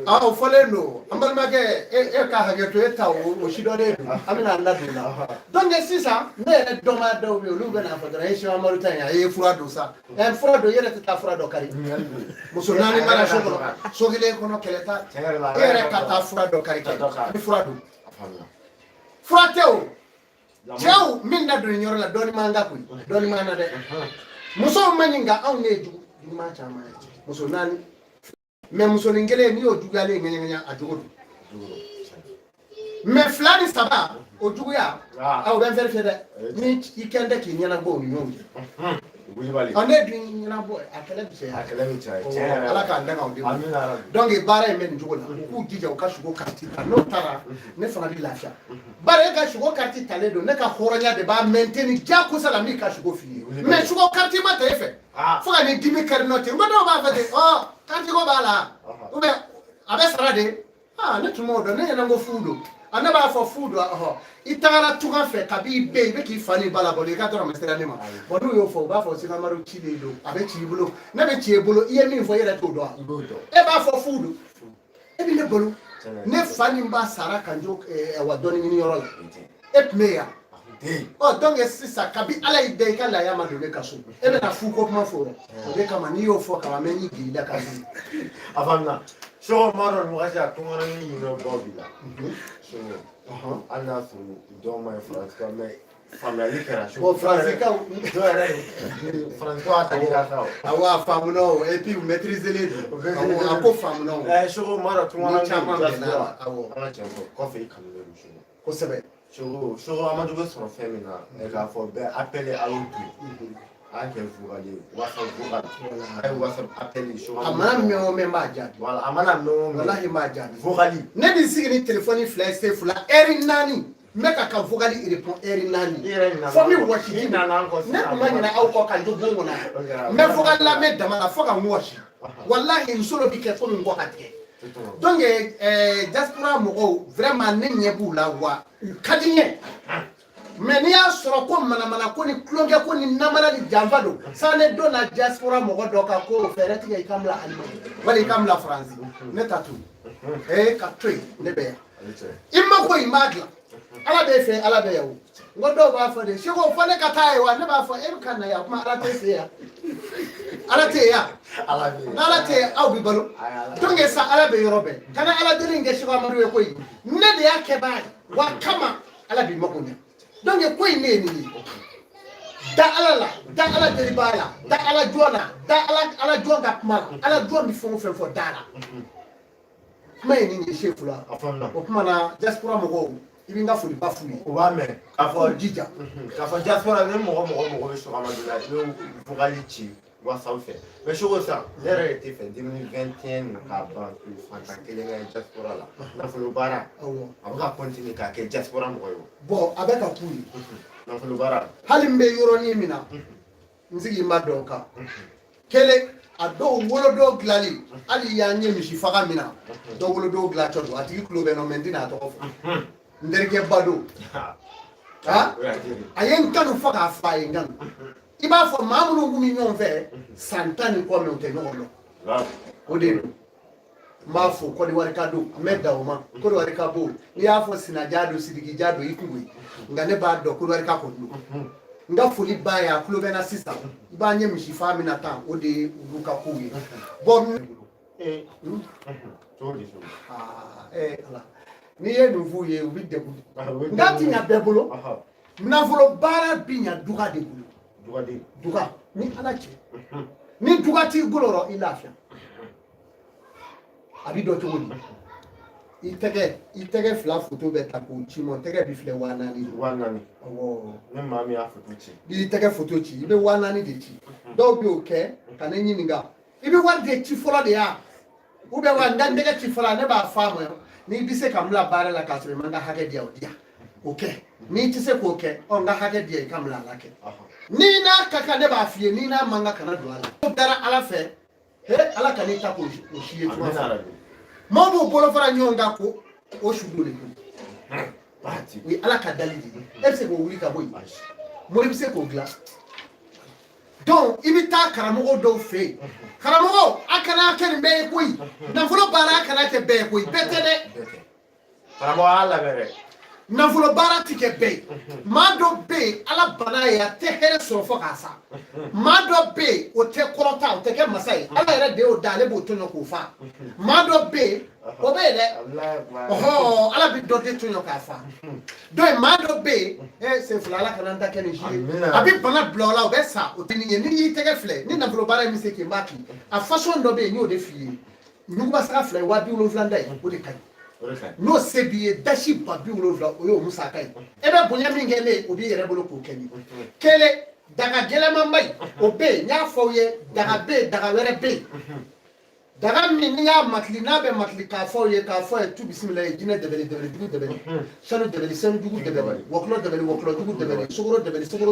o fɔlen don an balimakɛ e ka hakɛ to e ta o si dɔnnen don an bɛna an da don la donc sisan ne yɛrɛ dɔnbaa dɔw bɛ yen olu bɛna fɔ dɔrɔn e seko amadu ta in a ye fura don sa fura don i yɛrɛ tɛ taa fura dɔ kari muso 4 mana so kɔnɔ so kelen kɔnɔ kɛlɛ ta e yɛrɛ ka taa fura dɔ kari kɛ ni fura don fura tɛ o cɛw min da don yɔrɔ la dɔɔni man ka koyi dɔɔni man na dɛ musow ma ɲi nka anw de ye juguman caman ye muso 4 mɛ musonin kelen n'i y'o juguyalen ŋɛɲɛŋɛɲɛ a jogo don mɛ 2 ni 3 o juguya o bɛ vérifier dɛ ni i kɛn tɛ k'i ɲɛnabɔ o ni ɲɔgɔn cɛ ne dun ɲɛnabɔ a kɛlɛ bɛ caya ala k'an dɛmɛ o de ma donc baara in bɛ nin cogo la u k'u jija u ka sogo kariti ta n'o taara ne fana bɛ lafiya bari e ka sogo kariti talen don ne ka hɔrɔnya de b'a maintenir diyagosa la min ka sogo f'i ye mɛ sogo kariti ma ta e fɛ fo ka nin dimi kari nɔ ten n ko dɔw b'a fɛ ten kariti ko b'a la ou bien a bɛ sara de ne tun m'o dɔn ne ɲɛna ko fu don ne b'a fɔ fu don i tagara tunga fɛ kabi bɛ i bɛ k'i fa ni ba la bolo i ka dɔrɔn sera ne ma bon n'u y'o fɔ u b'a fɔ seko amadu cilen don a bɛ ci i bolo ne bɛ ci i bolo i ye min fɔ i yɛrɛ t'o dɔn e b'a fɔ fu don e bɛ ne bolo ne fa ni ba sara ka jo wa dɔɔni ɲini yɔrɔ la e tun bɛ yan donc sisan kabi ala y'i da i ka laaya ma don ne ka so e bɛna fu ko kuma fɔ o de kama n'i y'o fɔ kama mɛ n'i gili da ka di a faamuna seko amadu ni wagati a tɔnkɔnɔ ni ɲinɛ dɔw bi la hali n'a sɔrɔ dɔw ma ye faransikan mɛ faamuyali kɛra faransikan dɔw yɛrɛ faransikan a tali ka sa o awɔ a faamuna o et puis u maîtriser don a ko faamuna o seko amadu tɔnkɔnɔ caman bɛnna la awɔ an ka cɛn fɔ kɔfɛ i kanulen don seko kosɛbɛ seko amadu bɛ sɔrɔ fɛn min na k'a fɔ bɛɛ appelé à l'autre a kɛ vocal whatsapp vocal a ye whatsapp appel a mana mɛn o mɛn b'a jaabi voilà a mana mɛn o mɛn walahi b'a jaabi vocal ne b'i sigi ni telefɔni 2 se 2 heure 4 n bɛ ka vocal répond heure 4 fo min wɔsi ne tun ma ɲinɛ aw kɔ ka n to bon kɔnɔ yan n bɛ vocal lamɛn dama la fo ka n wɔsi walahi n solo bi kɛ komi n kɔ ka tigɛ donc diaspora mɔgɔw vraiment ne ɲɛ b'u la wa u ka di n ye mais n'i y'a sɔrɔ ko manamana ko ni tulonkɛ ko ni namara ni janfa don sa ne donna diaspora mɔgɔ dɔ kan ko fɛɛrɛ tigɛ i ka n bila alimami wali i ka n bila faransi ne ta to ka to yen ne bɛ yan i ma ko i m'a dilan ala b'e fɛ ala bɛ yan o ngodo ba fa de shigo fa ne ka tayi wa ne ba fa e kan na ya kuma arate se ya arate ya arate au bi balo tonge sa ala be yorobe kana ala dele nge shigo amaru e koyi ne de ya ke ba wa kama ala bi makunya donge koyi ne ni da ala deli bala da ala jona da ala jonga kuma ala jona bi fo dara mai ni ni shefu la o kuma na diaspora mo ibi nga fuli ba fuli o ba me ka fo jija ka fo diaspora ne mo be so amadou la yo focaliser wa ça fait mais je vois ça l'erreur était fait 2021 ka ba tu fanta kele nga diaspora la na fulu bara aba continue ka ke diaspora mo yo bon avec a kuli na fulu bara halimbe yoro ni mina nzigi madoka kele a do wolo do glali ali ya nye mishi faga mina do wolo do gla chodo ati klo be no mendina to fo nderke bado ha ayen kanu faga fa yengan iba fo mamulu ngumi nyon fe santani ko me uteno lo o de ma fo ko di wari kado medda o ma ko di wari kabo ni ya fo sinajado sidigi jado ikugwe ngane ba do ko di wari ka ko nga foli ba ya klo be na sister iba nye mishi fa mi na tan o de uruka kuwi bon ala ni ye nuvu ye ubi debu ngati nya bebulo na volo bara binya duga de bulu duga ni alache ni duga ti guloro ilafia abi do to woni itege fla photo be ta ko chi mo tege bi fle wanani oh ne mami a photo chi bi tege photo chi ibe wanani de chi do bi oke kana nyini nga ibe wan de chi fola de ya ube wan dan de chi fola ne ba fa mo ni bi se kamla bare la kasre manga hake dia odia oke ni ti se ko oke on ga hake dia kamla la ke ni na kaka ne ba fie ni na manga kana do ala dara ala fe he ala kanita ko shi etu Mamu bolo fara nyonga ko o shudule ko parti wi ala ka dalili ese ko wuli ka boy mo bi se ko gla donc ibita karamo do fe karamo akana ken be koy na fulo bara akana te be koy betede karamo ala bere na fulo bara tike be ma do be ala bana ya te here so fo kasa ma do be o te korota o te ke masai ala ere de o dale bo to ko fa ma do be o be le oh ala bi do de to ka fa do ma do be se fula ala kana nda ken ji abi bana blola o be sa o tini ni yi te ke fle ni na fulo bara mi se ke maki a façon do be ni o de fi ni ba sa fle wa bi o flanda o de kai no sebiye dashi babi wolofla oyo musaka yi ebe bonya mingele obi yere bolo ko keni kele daga gelema mai obe nya foye daga be daga were be daga min ya matli na be matli ka foye tu bismillah jine debele dugu debele shanu debele sanu dugu debele woklo dugu debele sogoro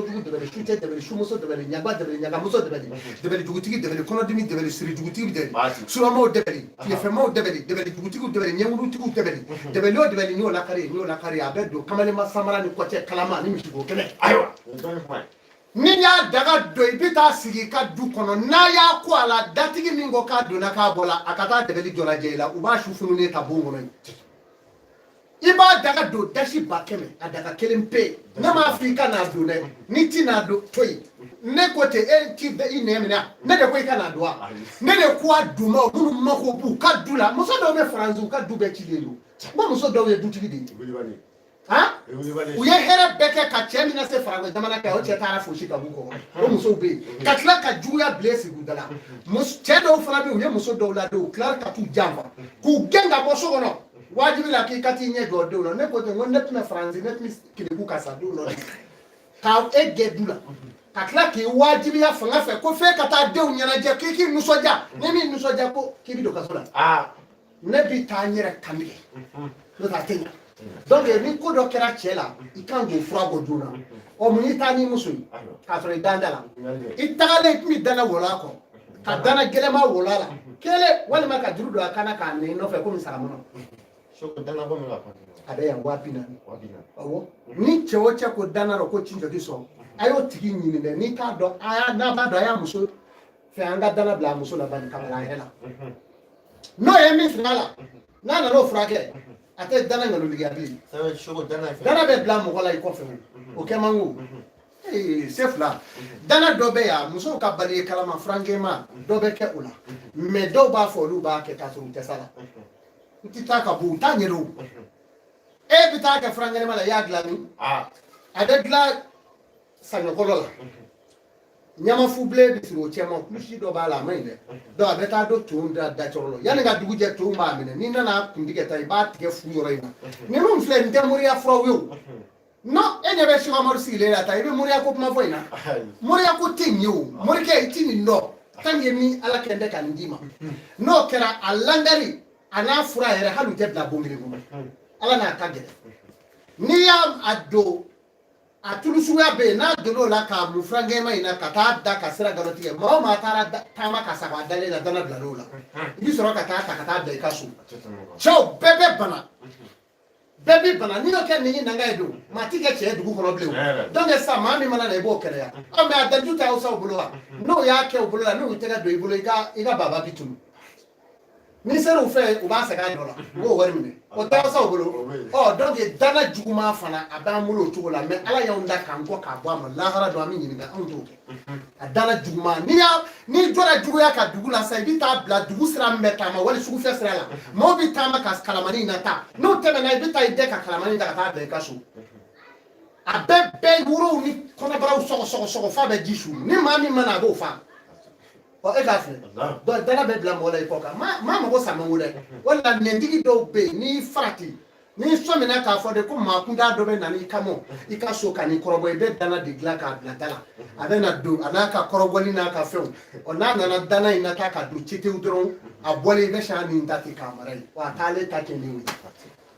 dugu debele shute debele shumuso debele nyagba debele nyaga muso debele dugu tigi debele kono dimi debele siri dugu tigi debele suramo debele tiefemo debele dugu tigi debele nyamuru tigi debele o debele ni o la kare abedo kamale masamara ni kote kalama ni mishigo kene aywa ni ya daga do ibita sigi ka du kono na ya ko ala datigi mingo ka do na ka bola akata debeli jola jela uba shufunu ne tabungo no iba daga do dashi bakeme adaga kelimpe na ma afrika na do ne ni ti na do toyi ne kote ti be ine mena ne de ko ka na do a ne de ko aduma o mu mako bu ka dula muso do be franzu ka du be chilelo mo muso do we dutigi de ha uye here beke ka chemi na se frango jamana ka o chetara fushi ka buko o muso be katla ka juya blessing gudala mus chedo fana be uye muso do la do klar ka tu jamba ku genga boso gono wajibi la ki kati nye go do no ne ko te ngonet na franzi net mis kile ku ka sa do no ka e gedula katla ki wajibi ya fanga fe ko fe kata de unyana je ki nusoja ne mi nusoja ko ki bi do ka sola ne bi ta nyere kamile do ta tenya donc ni ko do kera chela ikango frago duna o muni tani musu ka so dandala itagale mi dana wola ko ka dana gelema wola la kele wala ma ka juru do akana ka ne no fe ko mi sara mono shoko dana ko mi la pa ada ya wapina awo ni chewo che ko dana ro ko chinjo kiso ayo tigi nyini ne ni ka do aya na ba do ya musu fe anga dana bla musu la ban kamala hela no ye mi finala na no frake ate dana ngalo ligabi ça va choco dana dana be bla mo wala iko fe o ke mangu c'est fla dana do be ya muso ka bali kalama frangema do be ke ula mais do ba fo lu ba ke ka suru te sala nti ta ka bu ta nyero e bi ta ka frangema la ya gla ni ade gla sanyo kolola nyama fuble bi siro chema kushi do bala mai de do abeta do tunda da chorolo yani ga dugu je to ma mine ni na kundige tai ba tike fu yoro ina ni mun fle nte muria fro wi no enye be shi amor si le ta ibe muria ko ma voina muria ko tinyo murike tini no tanye mi ala kende kan ndima no kera alandari ana fura yere halu te bla bongire bu ala na kagere ni ya ado atulu suya be na dolo la ka mu frangema ina kata da ka sira galo tige ma ma tara tama ka sa ba dale na dana blalo la bi soro kata da ka su ciao bebe bana ni no ken ni nanga edo ma tige che dugu kono blew donc ça ma mi mana na ebo kere ya o me adaju ta usa obulowa no ya ke obulowa no tega do ibulo iga baba bitunu ni sero fe o ba se ga dola wo wari mi o ta sa obulo oh donc dana juguma fana abamulo tugo la mais ala yaunda kan ko ka bo am la hara do ami ni ga on to dana juguma ni jora jugu ya ka dugu la sai bi ta bla dugu sira meta ma wali sugu fe sira la mo bi ta ma ka kalamani na ta no teme na bi ta ide ka kalamani da ka ta be ka su abebe wuro ni kona bara so fa be jishu ni ma mi mana go fa o e ka fe do dana be bla mo la ipoka ma ko sa mo le wala ndigi do be ni frati ni so me na ka fo de ko ma kunda do be na ni kamo ika so ka ni korobo e be dana de gla ka bla dala adena do anaka korobo ni na ka fe o na dana ina ka ka do chite udron abole be sha ni ndati kamera wa tale ta ke ni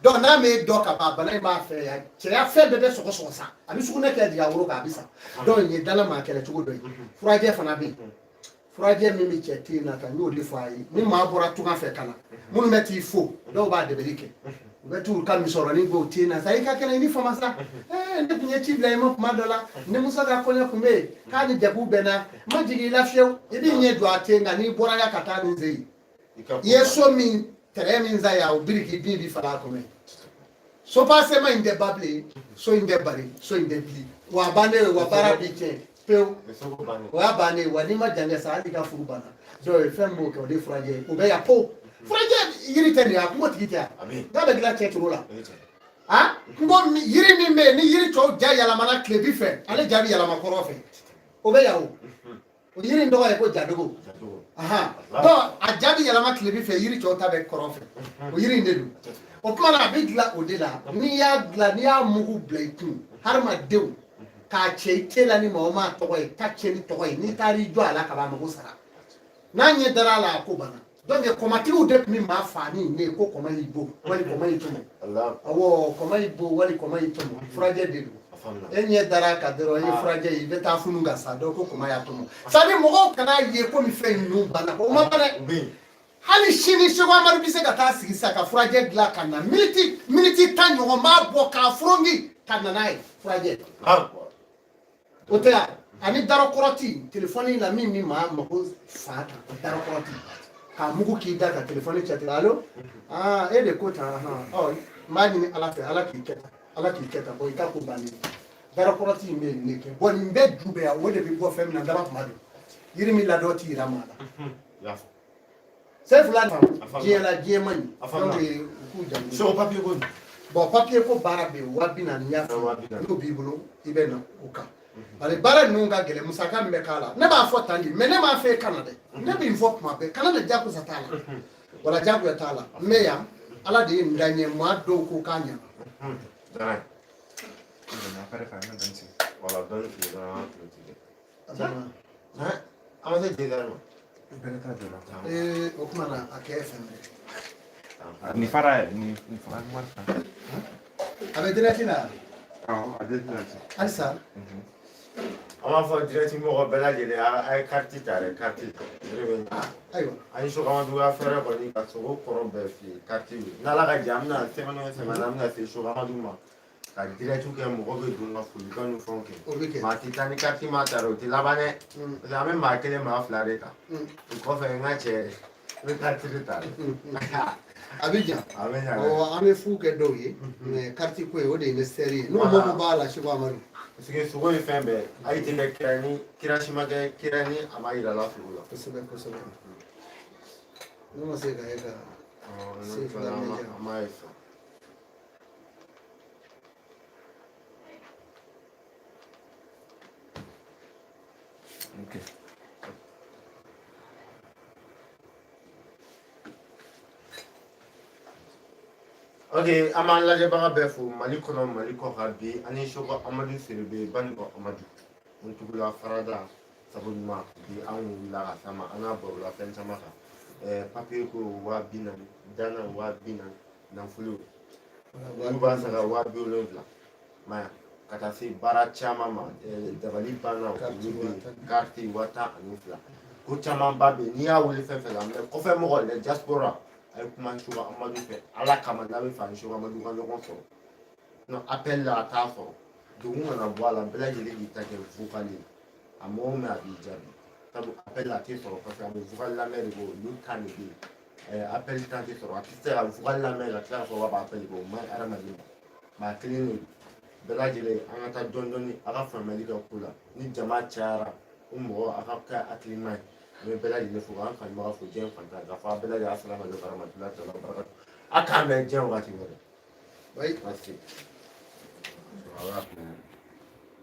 do na me do ka ba bana ma fe ya che ya fe be so sa abi su ne ke dia wuro ka bisa do ni dana ma kele tugo do furaje fana be furaje mimi cheti na ka no le fai ni ma bora tuga fe kana mun meti fo do ba de belike betu kan mi soro ni go tina sai ka kana ni fama sa ne kunye chibla mo ma dola ne musa ga konya kumbe ka ni jabu bena ma jigi la fiew ebi nye do atenga ni bora ya kata ni zei yeso mi tere mi za ya obiriki bi fala kome so passe ma inde bable so inde bari so inde bi wa bane wa bara bi che peu wa bane wa ni ma jange sa ali ka furu bana do e fembo ko de furaje o be ya po furaje yiri tene ya ko tigita da be gla chetro la ha ngo yiri mi me ni yiri to ja yala mana klebi fe ale jabi yala makoro fe o be ya o yiri ndo ya ko jadogo aha do ajabi yala ma klebi fe yiri to ta be koro fe o yiri ndedu o kuma na be gla o de la ni ya mugu bleitu har ma dew ka che tela ni mo ma to ko ta che ni to ko ni tari jo ala ka ba mo sara na nye dara la ko bana donc komati u de mi ma fa ni ne ko koma ibo wali koma itumo Allah awo koma ibo wali koma itumo furaje de do enye dara ka dero ye furaje yi beta funu ga sa do ko koma ya tumo sani mo ko kana ye ko mi fe nu bana ko ma bana hali shini shego amaru bise ga ta sigi saka furaje gla kana miniti tanyo ma bo ka frongi kana nai furaje otea ani daro koroti telefoni na mimi ma ko fata daro koroti ka mugu ki da ka telefoni chat alo e de ko ta oh mani ni ala ki keta boy ka ko bani daro koroti me ni ke boni mbe dube ya wode bi bo fem na dara madu yiri mi la doti ramala ya c'est fulani die mani donc ku jani so papier ko bon papier ko barabe wabina ni ya no bibulo ibena uka ale bara nunga gele musaka mbe kala ne ba fo tandi me ne ma fe kanade ne bi fo ma be kanade jaku satala wala jaku ya tala meya ala de ndanye ma do ko kanya dara na pare fa na dansi wala don fi na ha amade de dara o kuma na akfm ni fara marfa abe directina alisa ama fɔ direct mɔgɔ bɛɛ lajɛlen a ye carte ta dɛ carte ayiwa an ye Sogamadu ka fɛɛrɛ kɔni ka sogo kɔrɔ bɛɛ f'i ye carte ye n'Ala ka jɛ an bɛna semaine o semaine an bɛna se Sogamadu ma ka direct kɛ mɔgɔ bɛ don ka folikan ni fɛnw kɛ maa tɛ taa ni carte ma ta o tɛ laban dɛ parce que an bɛ maa kelen maa fila de ta o kɔfɛ n ka cɛ n bɛ carte de ta Abidjan a bɛ ɲa an bɛ fu kɛ dɔw ye mais carte ko ye o de ye ne seri ye n'o Voilà. mako b'a la Seku Amadu parce que sogo ye fɛn bɛɛ a ye tɛ kɛ kira ni kira si ma kɛ kira ni a ma yira la sogo la kosɛbɛ kosɛbɛ ne ma se ka ye ka se fila an meja m'a ye sa Ok. ok an b'an lajɛbaga bɛɛ fo mali kɔnɔ mali kɔ ka bi ani soko amadu siribe banikɔ amadu n tugula farada sabu ɲuman bi an wulila ka sama an n'a barola fɛn caman kan papiye ko 40,000 dana 40,000 nafolo olu b'a sara 70,000 maya ka taa se baara caman ma dabali banna olu bɛ kariti 12,000 ko caman ba bɛ n'i y'a wele fɛn fɛn la mɛ kɔfɛ mɔgɔ la diaspora a ye kuma Seku Amadu fɛ ala kama n'a bɛ fɛ ani Seku Amadu ka ɲɔgɔn sɔrɔ non appel la a t'a sɔrɔ degun kana bɔ a la bɛɛ lajɛlen k'i ta kɛ vocal ye a mɔgɔ min a b'i jaabi sabu appel la a tɛ sɔrɔ parce que a bɛ vocal lamɛn de kɛ olu kan de bɛ yen appel temps tɛ sɔrɔ a tɛ se ka vocal lamɛn ka tila k'a fɔ k'a b'a appel kɛ o man ɲi hadamaden ma mais a kelen de bɛɛ lajɛlen an ka taa dɔɔni dɔɔni a ka faamuyali kɛ ko la ni jama cayara o mɔgɔ a ka kɛ hakilima ye an bɛ bɛɛ lajɛlen fo k'an kanubaga fo diɲɛ fantan k'a fɔ a bɛɛ lajɛlen assalamu alaikum warahmatullahi taala wabarakatuh a k'an mɛn diɲɛ wagati wɛrɛ oui merci. Voilà.